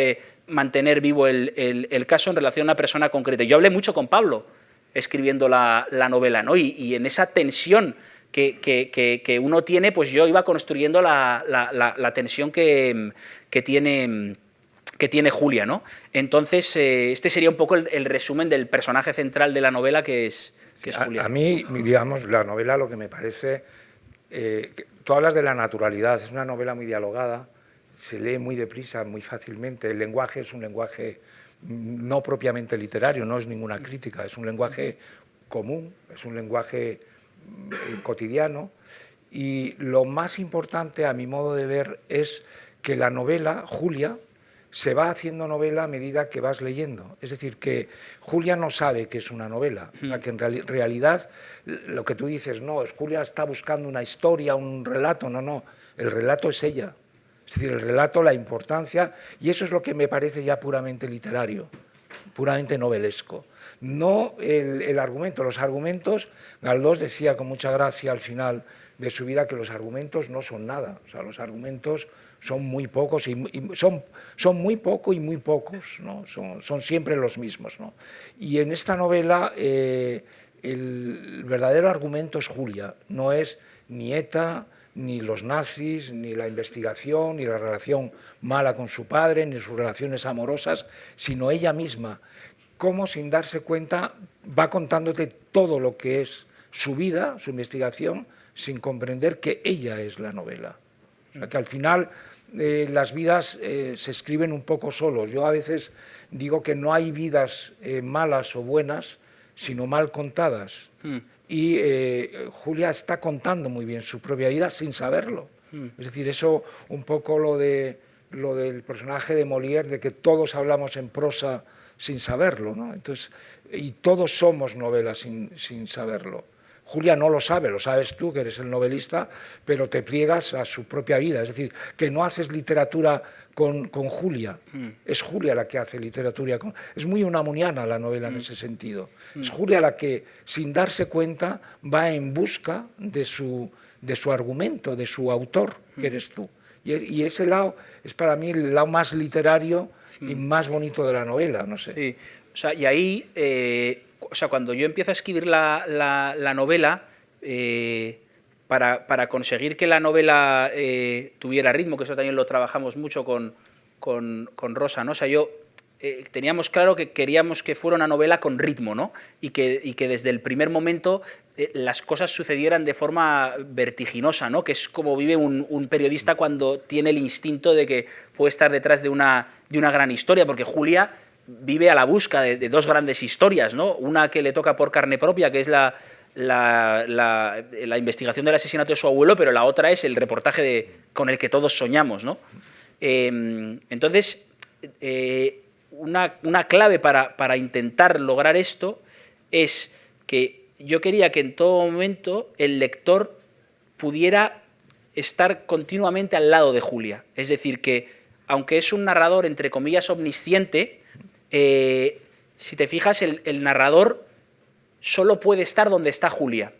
Mantener vivo el caso en relación a una persona concreta. Yo hablé mucho con Pablo escribiendo la novela, ¿no? Y en esa tensión que uno tiene, pues yo iba construyendo la tensión que tiene Julia, ¿no? Entonces, este sería un poco el resumen del personaje central de la novela, que es Julia. A mí, digamos, la novela lo que me parece... tú hablas de la naturalidad, es una novela muy dialogada, se lee muy deprisa, muy fácilmente. El lenguaje es un lenguaje no propiamente literario, no es ninguna crítica, es un lenguaje común, es un lenguaje cotidiano, y lo más importante, a mi modo de ver, es que la novela, Julia, se va haciendo novela a medida que vas leyendo. Es decir, que Julia no sabe que es una novela, que en realidad lo que tú dices, no, Julia está buscando una historia, un relato, no, el relato es ella. Es decir, el relato, la importancia, y eso es lo que me parece ya puramente literario, puramente novelesco. No el argumento. Los argumentos, Galdós decía con mucha gracia al final de su vida que los argumentos no son nada. O sea, los argumentos son muy pocos y son muy poco y muy pocos, ¿no? Son siempre los mismos, ¿no? Y en esta novela el verdadero argumento es Julia, no es ni ETA, ni los nazis, ni la investigación, ni la relación mala con su padre, ni sus relaciones amorosas, sino ella misma, cómo sin darse cuenta va contándote todo lo que es su vida, su investigación, sin comprender que ella es la novela. O sea, que al final las vidas se escriben un poco solos. Yo a veces digo que no hay vidas malas o buenas, sino mal contadas. Y Julia está contando muy bien su propia vida sin saberlo. Es decir, eso un poco lo del personaje de Molière, de que todos hablamos en prosa sin saberlo, ¿no? Entonces, y todos somos novelas sin saberlo. Julia no lo sabe, lo sabes tú, que eres el novelista, pero te pliegas a su propia vida. Es decir, que no haces literatura con Julia, es Julia la que hace literatura. Es muy unamuniana la novela en ese sentido. Es Julia la que, sin darse cuenta, va en busca de su argumento, de su autor, que eres tú. Y ese lado es para mí el lado más literario y más bonito de la novela, no sé. Sí. O sea, y ahí, cuando yo empiezo a escribir la novela, para conseguir que la novela tuviera ritmo, que eso también lo trabajamos mucho con Rosa, ¿no? O sea, teníamos claro que queríamos que fuera una novela con ritmo, ¿no? Y que desde el primer momento las cosas sucedieran de forma vertiginosa, ¿no? Que es como vive un periodista cuando tiene el instinto de que puede estar detrás de una gran historia, porque Julia vive a la busca de dos grandes historias, ¿no? Una que le toca por carne propia, que es la investigación del asesinato de su abuelo, pero la otra es el reportaje con el que todos soñamos, ¿no? Entonces, una clave para intentar lograr esto es que yo quería que en todo momento el lector pudiera estar continuamente al lado de Julia. Es decir, que aunque es un narrador, entre comillas, omnisciente, si te fijas, el narrador solo puede estar donde está Julia.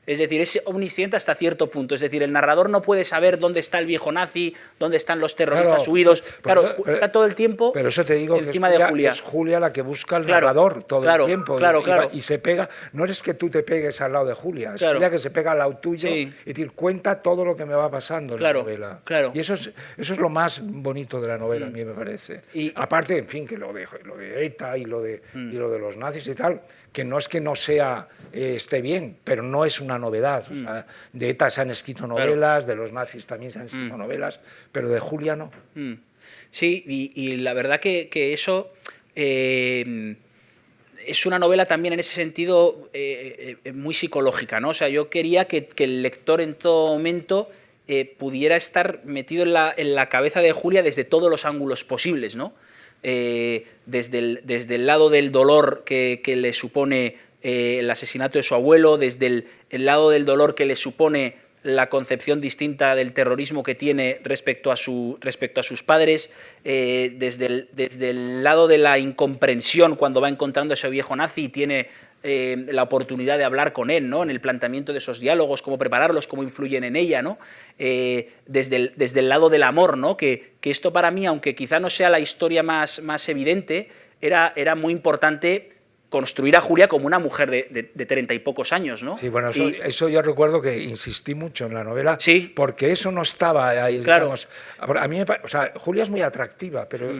Es decir, es omnisciente hasta cierto punto. Es decir, el narrador no puede saber dónde está el viejo nazi, dónde están los terroristas huidos. Claro, está todo el tiempo pero eso te digo encima que de Julia. Es Julia la que busca al narrador todo el tiempo. Y se pega. No eres que tú te pegues al lado de Julia, es Julia que se pega al lado tuyo. Sí. Es decir, cuenta todo lo que me va pasando en la novela. Y eso es lo más bonito de la novela, a mí me parece. Y aparte, en fin, que lo de ETA y lo de los nazis y tal, que no es que no sea esté bien, pero no es una novedad. O sea, de ETA se han escrito novelas, de los nazis también se han escrito novelas, pero de Julia no. Sí, y la verdad que eso es una novela también en ese sentido muy psicológica, ¿no? O sea, yo quería que el lector en todo momento pudiera estar metido en la cabeza de Julia desde todos los ángulos posibles, ¿no? Desde el lado del dolor que le supone el asesinato de su abuelo, desde el lado del dolor que le supone la concepción distinta del terrorismo que tiene respecto a sus padres, desde el lado de la incomprensión cuando va encontrando a ese viejo nazi y tiene la oportunidad de hablar con él, ¿no? En el planteamiento de esos diálogos, cómo prepararlos, cómo influyen en ella, ¿no? Desde el lado del amor, ¿no? Que esto para mí, aunque quizá no sea la historia más evidente, era muy importante construir a Julia como una mujer de 30 y pocos años, ¿no? Sí, bueno, eso yo recuerdo que insistí mucho en la novela, sí, porque eso no estaba ahí. Claro. Digamos, a mí, o sea, Julia es muy atractiva, pero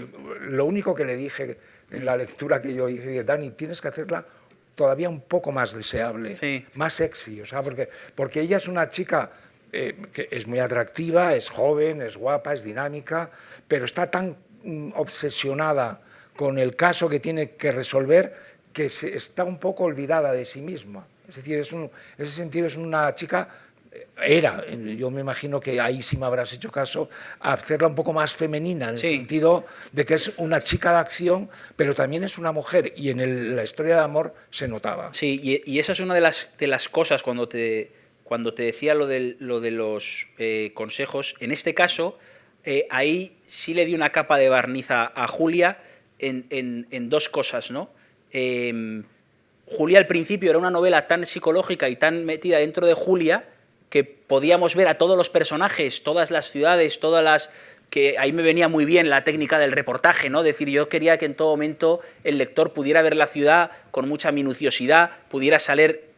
lo único que le dije en la lectura que yo hice, Dani, tienes que hacerla todavía un poco más deseable, sí, más sexy, o sea, porque ella es una chica que es muy atractiva, es joven, es guapa, es dinámica, pero está tan obsesionada con el caso que tiene que resolver que está un poco olvidada de sí misma. Es decir, en ese sentido es una chica, yo me imagino que ahí sí me habrás hecho caso, a hacerla un poco más femenina, en el sentido de que es una chica de acción, pero también es una mujer, y en la historia de amor se notaba. Sí, y esa es una de las cosas cuando te decía lo de los consejos. En este caso, ahí sí le di una capa de barniz a Julia en dos cosas, ¿no? Julia al principio era una novela tan psicológica y tan metida dentro de Julia que podíamos ver a todos los personajes, todas las ciudades, que ahí me venía muy bien la técnica del reportaje, ¿no? Es decir, yo quería que en todo momento el lector pudiera ver la ciudad con mucha minuciosidad, pudiera saber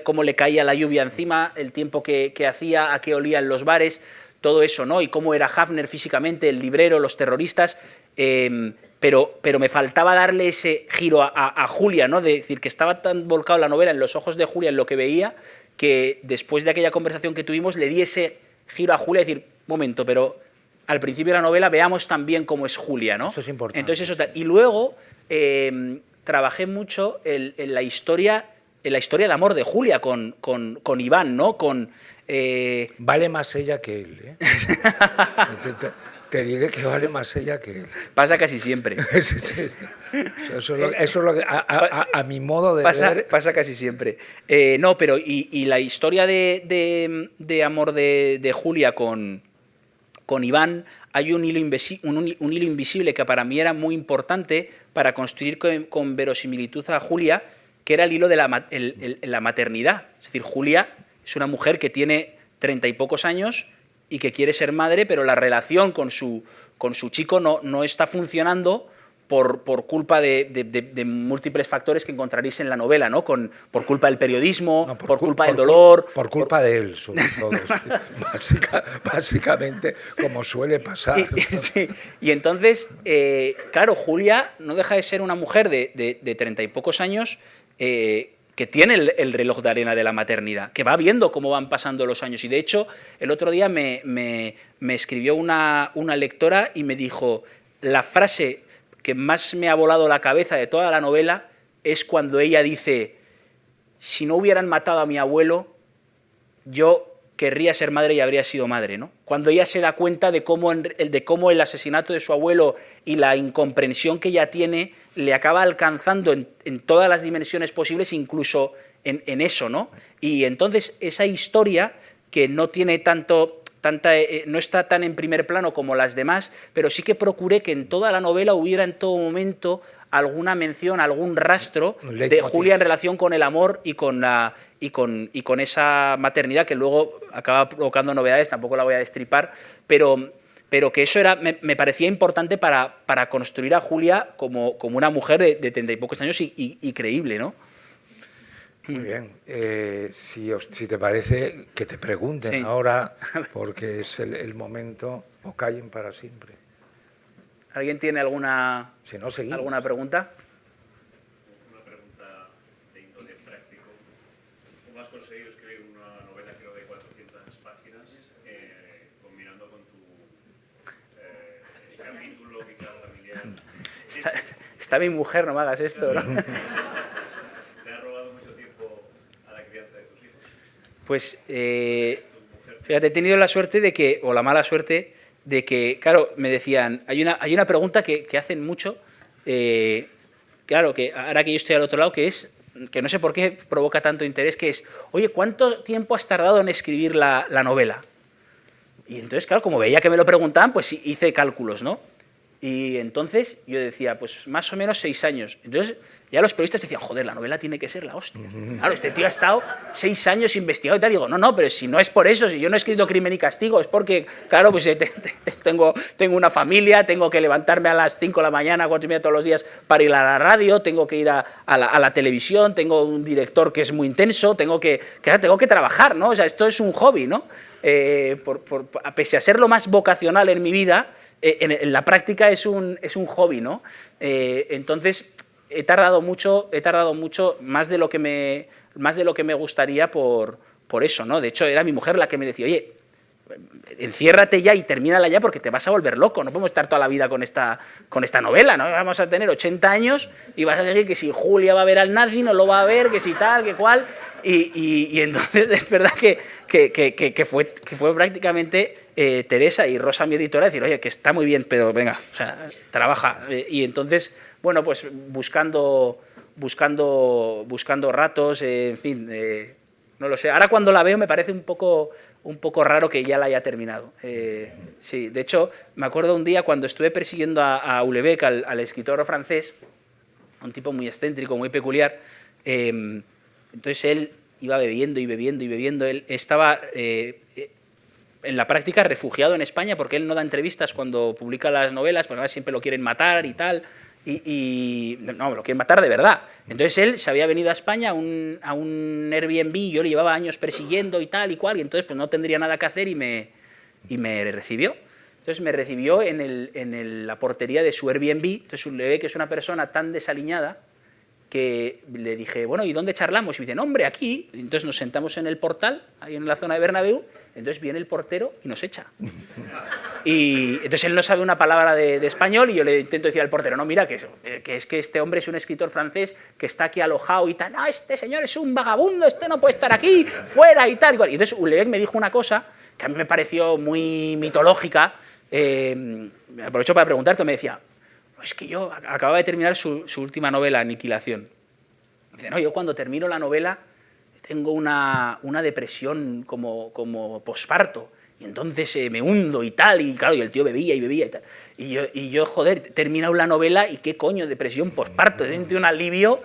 cómo le caía la lluvia encima, el tiempo que hacía, a qué olían los bares, todo eso, ¿no? Y cómo era Hafner físicamente, el librero, los terroristas, pero me faltaba darle ese giro a Julia, ¿no? De decir, que estaba tan volcado la novela en los ojos de Julia, en lo que veía, que después de aquella conversación que tuvimos le di ese giro a Julia, decir, momento, pero al principio de la novela veamos también cómo es Julia, ¿no? Eso es importante. Entonces, y luego trabajé mucho en la historia de amor de Julia con Iván, ¿no? Vale más ella que él, ¿eh? Te diré que vale más ella que él. Pasa casi siempre. Eso es lo que a mi modo de ver... Pasa casi siempre. No, pero y la historia de amor de Julia con Iván, hay un hilo invisible que para mí era muy importante para construir con verosimilitud a Julia, que era el hilo de la maternidad. Es decir, Julia es una mujer que tiene 30 y pocos años y que quiere ser madre, pero la relación con su chico no está funcionando por culpa de múltiples factores que encontraréis en la novela, ¿no? Por culpa del periodismo, por culpa del dolor... Por culpa de él, sobre todo. Básicamente, como suele pasar. Sí. Y entonces, claro, Julia no deja de ser una mujer de 30 y pocos años que tiene el reloj de arena de la maternidad, que va viendo cómo van pasando los años. Y de hecho, el otro día me escribió una lectora y me dijo, la frase que más me ha volado la cabeza de toda la novela es cuando ella dice, si no hubieran matado a mi abuelo, yo querría ser madre y habría sido madre, ¿no? Cuando ella se da cuenta de cómo el asesinato de su abuelo y la incomprensión que ella tiene le acaba alcanzando en todas las dimensiones posibles, incluso en eso, ¿no? Y entonces esa historia, que no tiene no está tan en primer plano como las demás, pero sí que procuré que en toda la novela hubiera en todo momento alguna mención, algún rastro de Julia en relación con el amor y con esa maternidad, que luego acaba provocando novedades, tampoco la voy a destripar, pero que eso me parecía importante para construir a Julia como una mujer de 30 y pocos años y creíble, ¿no? Muy bien. Si te parece, que te pregunten ahora, porque es el momento, o callen para siempre. ¿Alguien tiene alguna pregunta? Una pregunta de índole práctico. ¿Cómo has conseguido escribir una novela, creo, de 400 páginas, combinando con tu capítulo quizás familiar? Está mi mujer, no me hagas esto, ¿no? ¿Te ha robado mucho tiempo a la crianza de tus hijos? Pues, fíjate, he tenido la suerte o la mala suerte, de que, claro, me decían, hay una pregunta que hacen mucho, claro, que ahora que yo estoy al otro lado, que no sé por qué provoca tanto interés, que es, oye, ¿cuánto tiempo has tardado en escribir la novela? Y entonces, claro, como veía que me lo preguntaban, pues hice cálculos, ¿no? Y entonces yo decía, pues más o menos 6 años. Entonces ya los periodistas decían, joder, la novela tiene que ser la hostia. Claro, este tío ha estado 6 años investigado y tal. Y digo, no, pero si no es por eso, si yo no he escrito Crimen y Castigo, es porque, claro, pues tengo una familia, tengo que levantarme a las 5 de la mañana, 4:30 todos los días para ir a la radio, tengo que ir a la televisión, tengo un director que es muy intenso, tengo que trabajar, ¿no? O sea, esto es un hobby, ¿no? Pese a ser lo más vocacional en mi vida, en la práctica es un hobby, ¿no? Entonces he tardado mucho, más de lo que me gustaría por eso, ¿no? De hecho, era mi mujer la que me decía, oye, enciérrate ya y termínala ya porque te vas a volver loco, no podemos estar toda la vida con esta novela, ¿no? Vamos a tener 80 años y vas a seguir que si Julia va a ver al nazi, no lo va a ver, que si tal, que cual, y entonces es verdad que fue prácticamente Teresa y Rosa, mi editora, decir, oye, que está muy bien, pero venga, o sea, trabaja, y entonces, bueno, pues buscando ratos, en fin, no lo sé. Ahora cuando la veo me parece un poco raro que ya la haya terminado. Sí, de hecho, me acuerdo un día cuando estuve persiguiendo a Houellebecq, al escritor francés, un tipo muy excéntrico, muy peculiar. Entonces él iba bebiendo y bebiendo y bebiendo. Él estaba en la práctica refugiado en España porque él no da entrevistas cuando publica las novelas, porque además siempre lo quieren matar y tal. Y no, lo quieren matar de verdad. Entonces él se había venido a España a un Airbnb, yo le llevaba años persiguiendo y tal y cual, y entonces pues no tendría nada que hacer y me recibió. Entonces me recibió en la portería de su Airbnb. Entonces Houellebecq, que es una persona tan desaliñada, que le dije, bueno, ¿y dónde charlamos? Y me dicen, hombre, aquí. Y entonces nos sentamos en el portal, ahí en la zona de Bernabéu, entonces viene el portero y nos echa. Y entonces él no sabe una palabra de español y yo le intento decir al portero, no, mira, que es que este hombre es un escritor francés que está aquí alojado y tal, no, este señor es un vagabundo, este no puede estar aquí, fuera y tal. Y entonces Houellebecq me dijo una cosa que a mí me pareció muy mitológica, me aprovecho para preguntarte, me decía, es que yo acababa de terminar su última novela, Aniquilación. Dice, no, yo cuando termino la novela tengo una depresión como posparto, y entonces me hundo y tal, y claro, y el tío bebía y bebía y tal. Y yo joder, he terminado la novela y qué coño, depresión posparto, sentí un alivio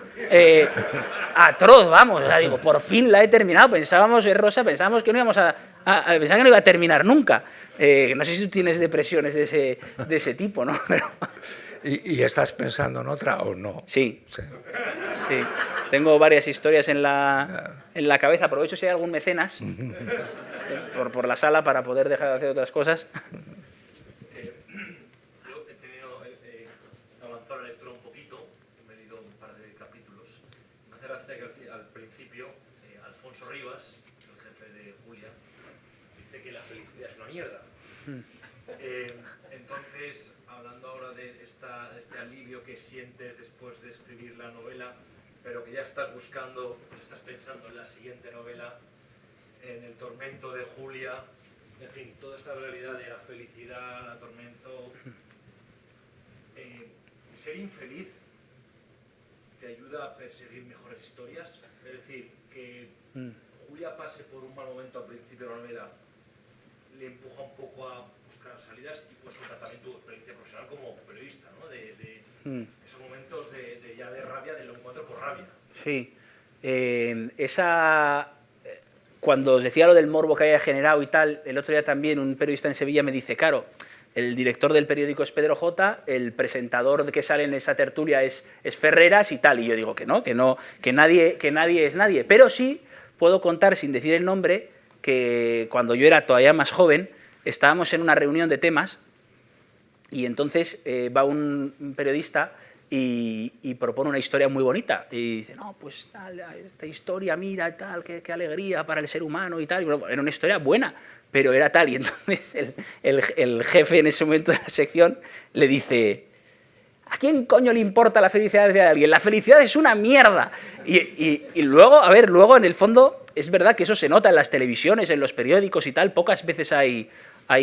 atroz, vamos, o sea, digo, por fin la he terminado, pensábamos que no íbamos pensaba que no iba a terminar nunca. No sé si tú tienes depresiones de ese tipo, ¿no? Pero... ¿Y estás pensando en otra o no? Sí. Tengo varias historias en la cabeza. Aprovecho si hay algún mecenas por la sala para poder dejar de hacer otras cosas. Yo he tenido avanzado la lectura un poquito, me he leído un par de capítulos. Me hace gracia que al principio Alfonso Rivas, el jefe de Julia, dice que la felicidad es una mierda. Entonces, hablando ahora de este alivio que sientes después de escribir la novela, pero que ya estás pensando en la siguiente novela, en el tormento de Julia, en fin, toda esta realidad de la felicidad, el tormento. Ser infeliz te ayuda a perseguir mejores historias, es decir, que Julia pase por un mal momento al principio de la novela, le empuja un poco a buscar salidas y pues contar también tu experiencia profesional como periodista, ¿no? Esos momentos ya de rabia, del encuentro por rabia. Sí, cuando os decía lo del morbo que había generado y tal, el otro día también un periodista en Sevilla me dice, claro, el director del periódico es Pedro J, el presentador que sale en esa tertulia es Ferreras y tal, y yo digo que nadie es nadie, pero sí puedo contar, sin decir el nombre, que cuando yo era todavía más joven, estábamos en una reunión de temas y entonces va un periodista y propone una historia muy bonita y dice, no, pues tal, esta historia, mira, tal, qué alegría para el ser humano y tal, y bueno, era una historia buena, pero era tal, y entonces el jefe en ese momento de la sección le dice, ¿a quién coño le importa la felicidad de alguien? La felicidad es una mierda. Y luego en el fondo es verdad que eso se nota en las televisiones, en los periódicos y tal, pocas veces hay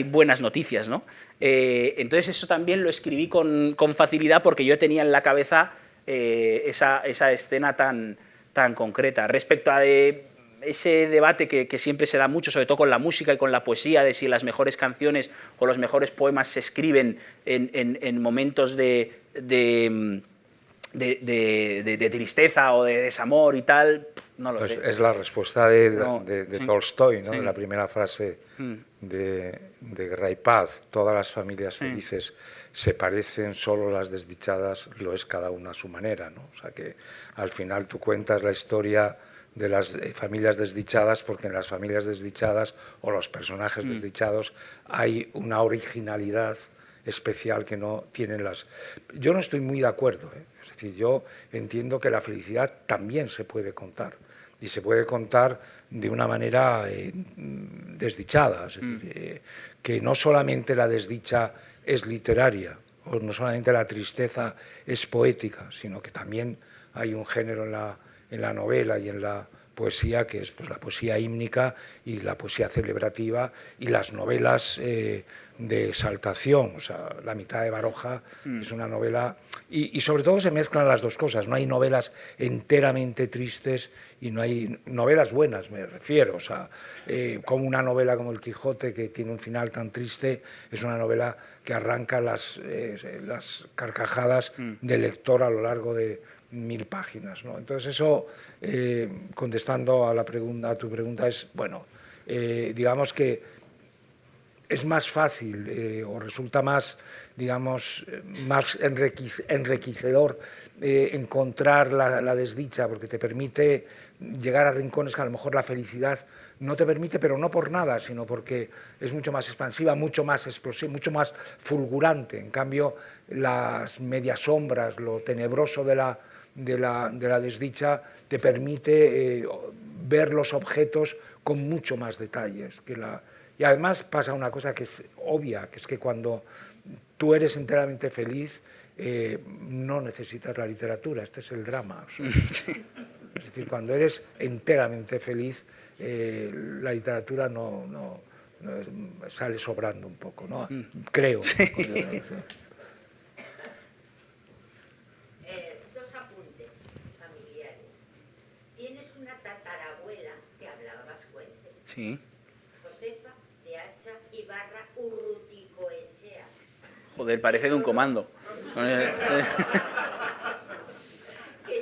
buenas noticias, ¿no? Entonces eso también lo escribí con facilidad porque yo tenía en la cabeza esa escena tan concreta. Respecto a ese debate que siempre se da mucho, sobre todo con la música y con la poesía, de si las mejores canciones o los mejores poemas se escriben en momentos de tristeza o de desamor y tal, no lo pues sé. es la respuesta de sí, Tolstoy, ¿no? sí. De la primera frase de Guerra y Paz. Todas las familias felices se parecen, solo las desdichadas lo es cada una a su manera, ¿no? O sea que al final tú cuentas la historia de las familias desdichadas, porque en las familias desdichadas o los personajes desdichados hay una originalidad especial que no tienen las... Yo no estoy muy de acuerdo, ¿eh? Es decir, yo entiendo que la felicidad también se puede contar, y se puede contar de una manera desdichada, es decir, que no solamente la desdicha es literaria, o no solamente la tristeza es poética, sino que también hay un género en la novela y en la poesía que es pues, la poesía hímnica y la poesía celebrativa y las novelas de exaltación. O sea, La mitad de Baroja es una novela... Y sobre todo se mezclan las dos cosas. No hay novelas enteramente tristes y no hay novelas buenas, me refiero. O sea, como una novela como El Quijote, que tiene un final tan triste, es una novela que arranca las carcajadas del lector a lo largo de 1000 páginas, ¿no? Entonces eso, contestando a tu pregunta, es, bueno, digamos que es más fácil o resulta más, digamos, más enriquecedor encontrar la desdicha, porque te permite llegar a rincones que a lo mejor la felicidad no te permite, pero no por nada, sino porque es mucho más expansiva, mucho más explosiva, mucho más fulgurante. En cambio, las medias sombras, lo tenebroso de la desdicha, te permite ver los objetos con mucho más detalles. Y además pasa una cosa que es obvia, que es que cuando tú eres enteramente feliz, no necesitas la literatura, este es el drama. O sea, es decir, cuando eres enteramente feliz, la literatura no sale sobrando un poco, ¿no? Creo. Sí. Dos apuntes familiares. Tienes una tatarabuela que hablaba vascuence. Sí. Josefa de Hacha Ibarra Urruticoechea. Joder, parece de un comando. Que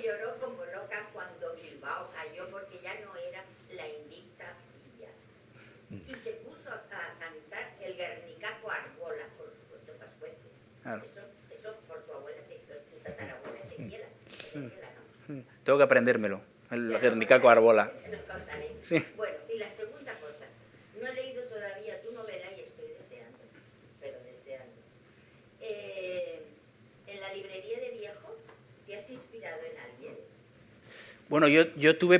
lloró como loca cuando Bilbao cayó porque ya no era la invicta villa. Y se puso a cantar el Guernicaco Arbola, por supuesto, vascuence. Claro. Eso por tu abuela, tu tatarabuela Ezequiela, ¿no? Tengo que aprendérmelo, el Guernicaco Arbola. Nos contaré. Sí. Bueno, y la segunda cosa, no he leído todavía tu novela y estoy deseando, pero deseando. En la librería de Viejo, ¿te has inspirado en alguien? Bueno, yo tuve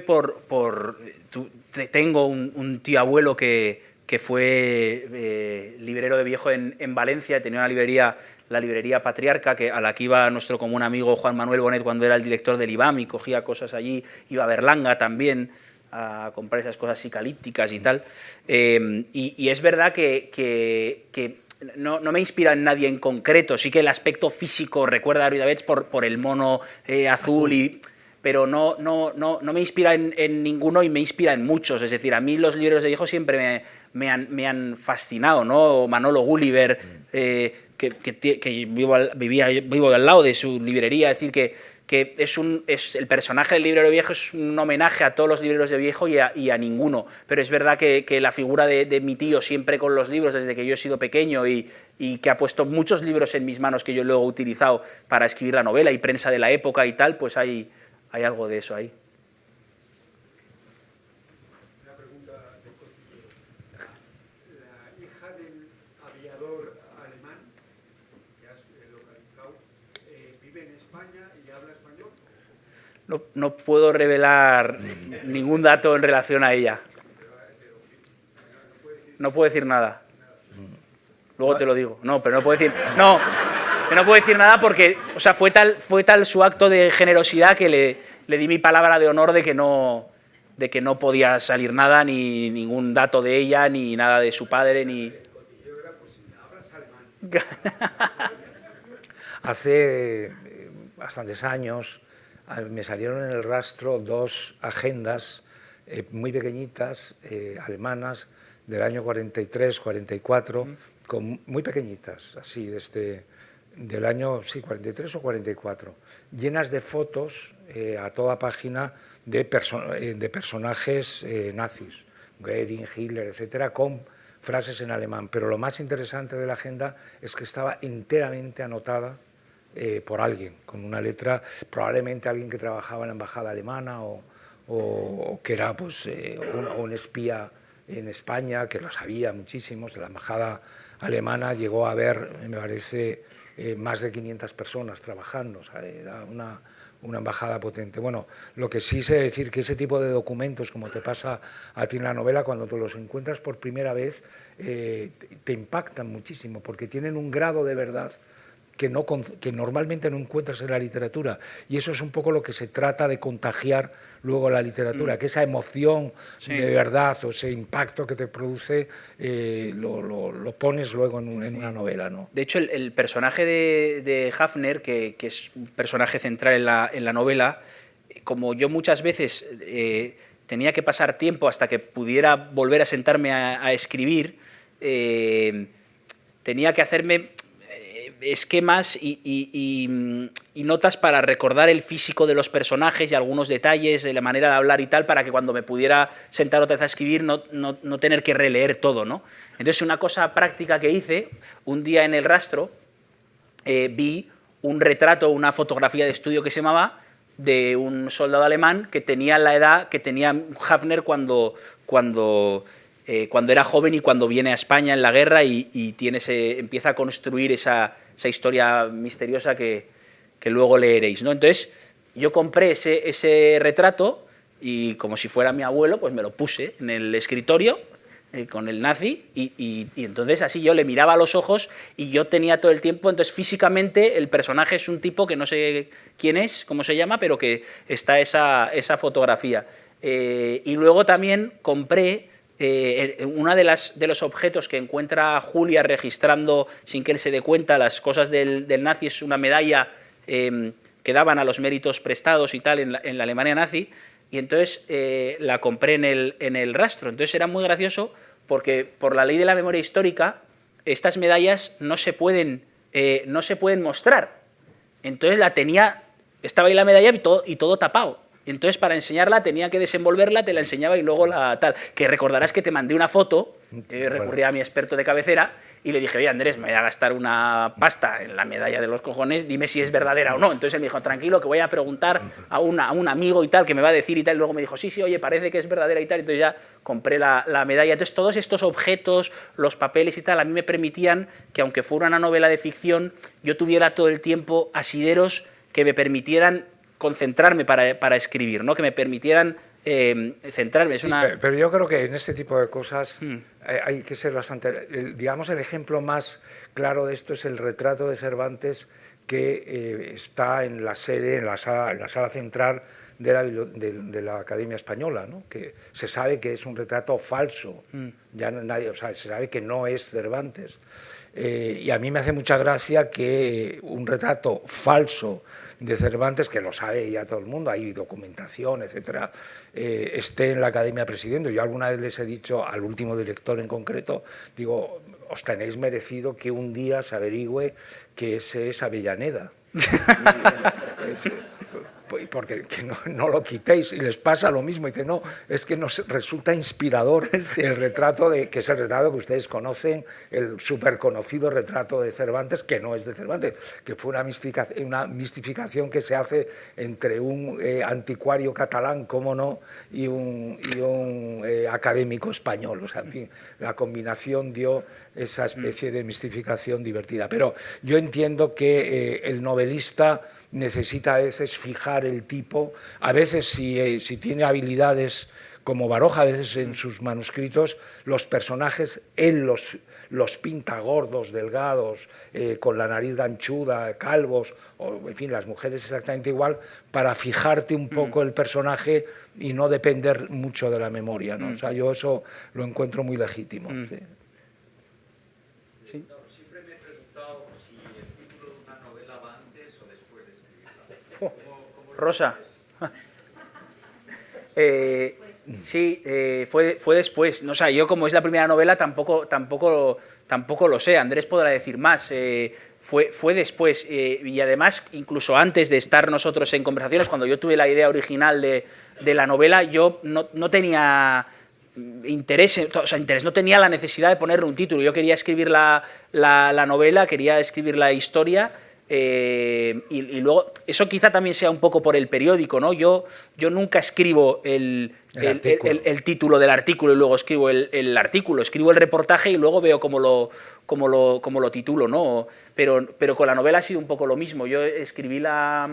tengo un tío abuelo que fue librero de Viejo en Valencia, tenía una librería, la librería Patriarca, a la que iba nuestro común amigo Juan Manuel Bonet cuando era el director del IBAM y cogía cosas allí, iba a Berlanga también a comprar esas cosas psicalípticas y tal. Y es verdad que no me inspira en nadie en concreto, sí que el aspecto físico recuerda a Ruidavets por el mono azul, pero no me inspira en ninguno y me inspira en muchos. Es decir, a mí los libros de Viejo siempre me han fascinado, ¿no? Manolo Gulliver, que vivo al lado de su librería, es decir, que el personaje del librero viejo es un homenaje a todos los libreros de Viejo y a ninguno, pero es verdad que la figura de mi tío siempre con los libros desde que yo he sido pequeño y que ha puesto muchos libros en mis manos que yo luego he utilizado para escribir la novela y prensa de la época y tal, pues hay algo de eso ahí. Una pregunta de cotilleo. La hija del aviador alemán que has localizado, ¿vive en España y habla español? No puedo revelar ningún dato en relación a ella. No puedo decir nada. Luego te lo digo. No, pero no puedo decir... No, que no puedo decir nada porque, o sea, fue tal su acto de generosidad que le di mi palabra de honor de que no podía salir nada, ni ningún dato de ella, ni nada de su padre, ni... Hace bastantes años me salieron en el rastro dos agendas muy pequeñitas, alemanas, del año 43, 44, muy pequeñitas, así, del año, sí, 43 o 44, llenas de fotos a toda página de personajes nazis, Goering, Hitler, etcétera, con frases en alemán. Pero lo más interesante de la agenda es que estaba enteramente anotada por alguien, con una letra, probablemente alguien que trabajaba en la embajada alemana o que era pues, un espía en España, que lo sabía muchísimos. La embajada alemana llegó a haber, me parece, más de 500 personas trabajando, ¿sabes? Era una embajada potente. Bueno, lo que sí sé decir que ese tipo de documentos, como te pasa a ti en la novela, cuando te los encuentras por primera vez, te impactan muchísimo, porque tienen un grado de verdad que normalmente no encuentras en la literatura, y eso es un poco lo que se trata de contagiar luego a la literatura, que esa emoción de verdad o ese impacto que te produce lo pones luego en una novela, ¿no? De hecho, el personaje de Hafner, que es un personaje central en la novela, como yo muchas veces tenía que pasar tiempo hasta que pudiera volver a sentarme a escribir, tenía que hacerme esquemas y notas para recordar el físico de los personajes y algunos detalles de la manera de hablar y tal, para que cuando me pudiera sentar otra vez a escribir no tener que releer todo, ¿no? Entonces, una cosa práctica que hice, un día en El Rastro, vi un retrato, una fotografía de estudio que se llamaba, de un soldado alemán que tenía la edad que tenía Hafner cuando era joven y cuando viene a España en la guerra y empieza a construir esa historia misteriosa que luego leeréis, ¿no? Entonces, yo compré ese retrato y, como si fuera mi abuelo, pues me lo puse en el escritorio con el nazi y entonces así yo le miraba a los ojos y yo tenía todo el tiempo. Entonces, físicamente el personaje es un tipo que no sé quién es, cómo se llama, pero que está esa fotografía. Y luego también compré uno de los objetos que encuentra Julia registrando sin que él se dé cuenta las cosas del nazi, es una medalla que daban a los méritos prestados y tal en la Alemania nazi, y entonces la compré en el Rastro. Entonces era muy gracioso porque, por la ley de la memoria histórica, estas medallas no se pueden mostrar. Entonces estaba ahí la medalla y todo tapado. Entonces, para enseñarla tenía que desenvolverla, te la enseñaba y luego tal. Que recordarás que te mandé una foto, recurrí a mi experto de cabecera y le dije: oye, Andrés, me voy a gastar una pasta en la medalla de los cojones, dime si es verdadera o no. Entonces él me dijo: tranquilo, que voy a preguntar a un amigo y tal, que me va a decir y tal. Y luego me dijo: sí, oye, parece que es verdadera y tal. Entonces ya compré la medalla. Entonces, todos estos objetos, los papeles y tal, a mí me permitían que, aunque fuera una novela de ficción, yo tuviera todo el tiempo asideros que me permitieran concentrarme para escribir, ¿no? Que me permitieran centrarme. Pero yo creo que en este tipo de cosas hay que ser bastante... digamos, el ejemplo más claro de esto es el retrato de Cervantes que está en la sede, en la sala central de la Academia Española, ¿no? Que se sabe que es un retrato falso, ya nadie, o sea, se sabe que no es Cervantes. Y a mí me hace mucha gracia que un retrato falso de Cervantes, que lo sabe ya todo el mundo, hay documentación, etcétera, esté en la Academia presidiendo. Yo alguna vez les he dicho al último director en concreto, digo, os tenéis merecido que un día se averigüe que ese es Avellaneda. Porque que no lo quitéis, y les pasa lo mismo. Dice: no, es que nos resulta inspirador el retrato que es el retrato que ustedes conocen, el súper conocido retrato de Cervantes, que no es de Cervantes, que fue una mistificación que se hace entre un anticuario catalán, cómo no, y un académico español. O sea, en fin, la combinación dio esa especie de mistificación divertida. Pero yo entiendo que el novelista necesita a veces fijar el tipo, a veces si tiene habilidades como Baroja, a veces en sus manuscritos los personajes él los pinta gordos, delgados, con la nariz ganchuda, calvos, o en fin, las mujeres exactamente igual, para fijarte un poco el personaje y no depender mucho de la memoria, ¿no? O sea, yo eso lo encuentro muy legítimo. Sí. Sí. Siempre me he preguntado si el título de una novela va antes o después de escribirla. ¿Cómo Rosa. Sí, fue después. O sea, yo como es la primera novela tampoco lo sé. Andrés podrá decir más. Fue después. Y además, incluso antes de estar nosotros en conversaciones, cuando yo tuve la idea original de la novela, yo no tenía interés, no tenía la necesidad de ponerle un título. Yo quería escribir la novela, quería escribir la historia. Y luego, eso quizá también sea un poco por el periódico, ¿no? Yo nunca escribo el título del artículo y luego escribo el artículo, escribo el reportaje y luego veo cómo lo titulo, ¿no? Pero con la novela ha sido un poco lo mismo. Yo escribí la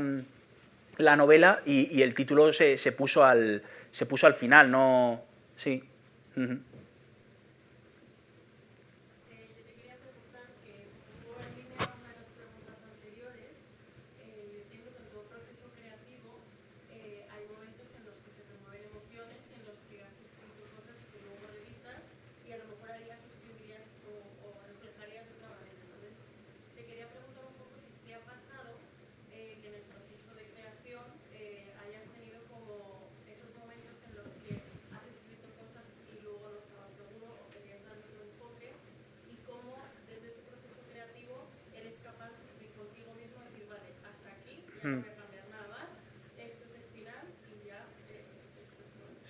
novela y el título se puso al final, ¿no? Sí. Uh-huh.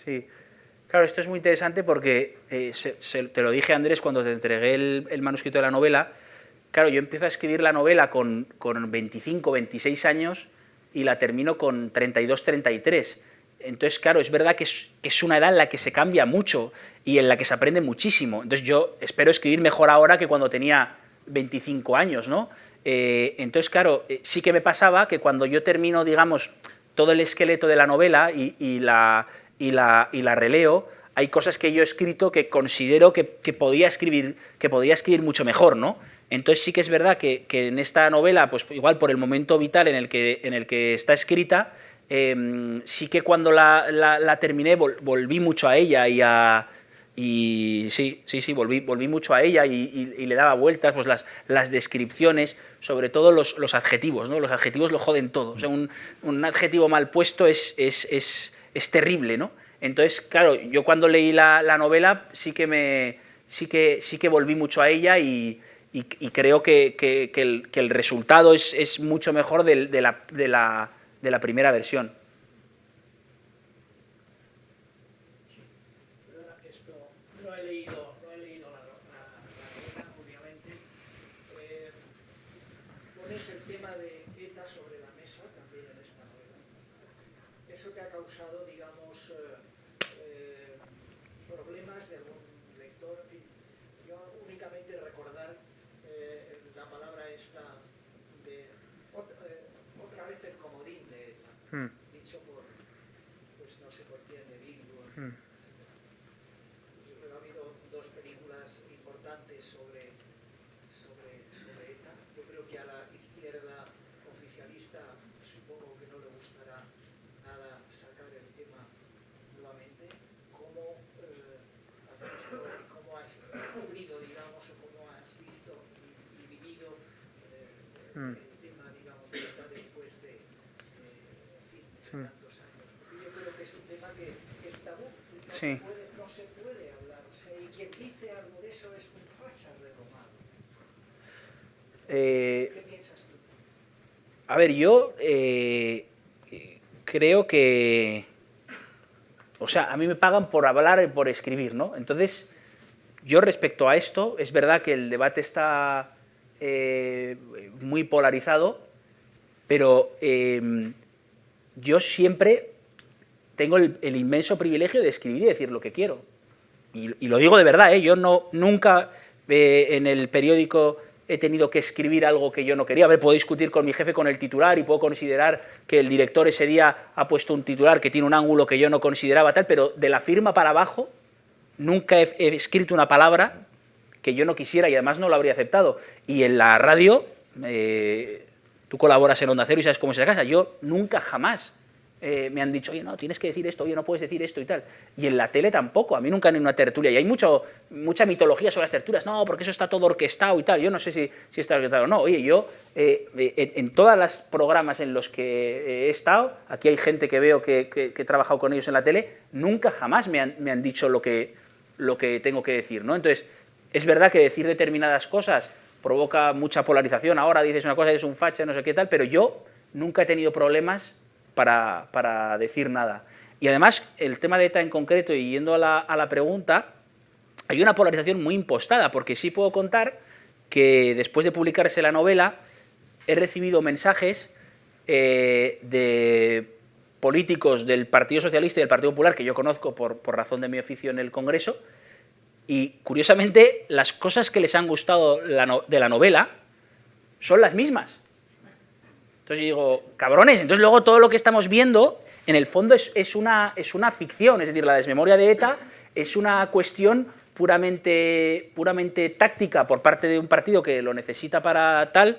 Sí, claro, esto es muy interesante porque te lo dije, Andrés, cuando te entregué el manuscrito de la novela. Claro, yo empiezo a escribir la novela con 25, 26 años y la termino con 32, 33. Entonces, claro, es verdad que es una edad en la que se cambia mucho y en la que se aprende muchísimo. Entonces yo espero escribir mejor ahora que cuando tenía 25 años, ¿no? Entonces, claro, sí que me pasaba que cuando yo termino, digamos, todo el esqueleto de la novela y la releo, hay cosas que yo he escrito que considero que podía escribir mucho mejor, ¿no? Entonces sí que es verdad que en esta novela, pues igual por el momento vital en el que está escrita, sí que cuando la terminé volví mucho a ella volví mucho a ella y le daba vueltas, pues las descripciones, sobre todo los adjetivos, ¿no? Los adjetivos lo joden todo. O sea, un adjetivo mal puesto es terrible, ¿no? Entonces, claro, yo cuando leí la novela sí que volví mucho a ella y creo que el resultado es mucho mejor de la primera versión. No he leído la novela, obviamente. Pones el tema de ETA sobre la mesa también en esta novela. Eso te ha causado, digamos, problemas de algún lector. En fin, yo únicamente recordar la palabra esta de otra vez el comodín de ETA, dicho por, pues no sé por quién, de Bildu. Ha habido dos películas importantes sobre ETA. Yo creo que a la izquierda oficialista supongo que no le gustará nada sacar el tema nuevamente. ¿Cómo has visto y cómo has descubrido, digamos, o cómo has visto y vivido el tema, digamos, de ETA después de tantos años? Porque yo creo que es un tema que es tabú. Sí. No se puede hablar. O sea, y quien dice algo de eso es un facha redomado. ¿Qué piensas tú? A ver, yo creo que... O sea, a mí me pagan por hablar y por escribir, ¿no? Entonces, yo respecto a esto, es verdad que el debate está muy polarizado, pero yo siempre tengo el inmenso privilegio de escribir y decir lo que quiero. Y lo digo de verdad, ¿eh? Yo nunca en el periódico he tenido que escribir algo que yo no quería. A ver, puedo discutir con mi jefe con el titular y puedo considerar que el director ese día ha puesto un titular que tiene un ángulo que yo no consideraba tal, pero de la firma para abajo nunca he escrito una palabra que yo no quisiera y además no lo habría aceptado. Y en la radio, tú colaboras en Onda Cero y sabes cómo es la casa, yo nunca jamás me han dicho, oye, no, tienes que decir esto, oye, no puedes decir esto y tal. Y en la tele tampoco, a mí nunca en una tertulia. Y hay mucha mitología sobre las tertulias, no, porque eso está todo orquestado y tal. Yo no sé si está orquestado o no. Oye, yo en todos los programas en los que he estado, aquí hay gente que veo que he trabajado con ellos en la tele, nunca jamás me han dicho lo que tengo que decir, ¿no? Entonces, es verdad que decir determinadas cosas provoca mucha polarización. Ahora dices una cosa, eres un facha, no sé qué tal, pero yo nunca he tenido problemas para decir nada. Y además, el tema de ETA en concreto, y yendo a la pregunta, hay una polarización muy impostada, porque sí puedo contar que después de publicarse la novela he recibido mensajes de políticos del Partido Socialista y del Partido Popular, que yo conozco por razón de mi oficio en el Congreso, y curiosamente las cosas que les han gustado de la novela son las mismas. Entonces yo digo, cabrones, entonces luego todo lo que estamos viendo, en el fondo es una ficción, es decir, la desmemoria de ETA es una cuestión puramente táctica por parte de un partido que lo necesita para tal,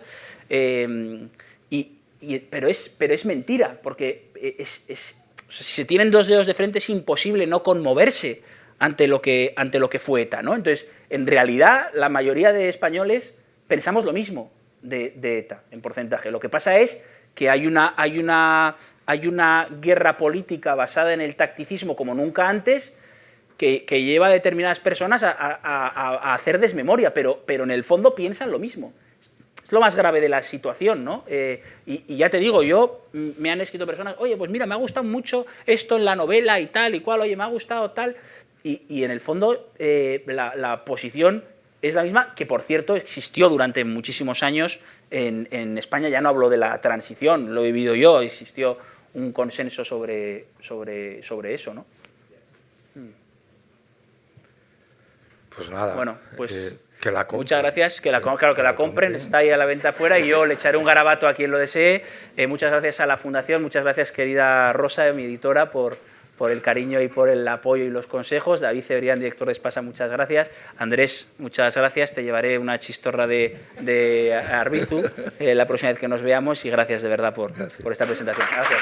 pero es mentira, porque si se tienen dos dedos de frente es imposible no conmoverse ante lo que fue ETA, ¿no? Entonces, en realidad, la mayoría de españoles pensamos lo mismo de ETA, en porcentaje. Lo que pasa es que hay una guerra política basada en el tacticismo como nunca antes, que lleva a determinadas personas a hacer desmemoria, pero en el fondo piensan lo mismo. Es lo más grave de la situación, ¿no? Y ya te digo, me han escrito personas, oye, pues mira, me ha gustado mucho esto en la novela y tal y cual, oye, me ha gustado tal, y en el fondo la posición es la misma, que por cierto existió durante muchísimos años en España, ya no hablo de la transición, lo he vivido yo, existió un consenso sobre eso, ¿no? Pues nada, bueno, pues que la compren. Muchas gracias, claro, que la compren, está ahí a la venta afuera y yo le echaré un garabato a quien lo desee. Muchas gracias a la Fundación, muchas gracias querida Rosa, mi editora, por el cariño y por el apoyo y los consejos. David Cebrián, director de Espasa, muchas gracias. Andrés, muchas gracias, te llevaré una chistorra de Arbizu la próxima vez que nos veamos y gracias de verdad por esta presentación. Gracias.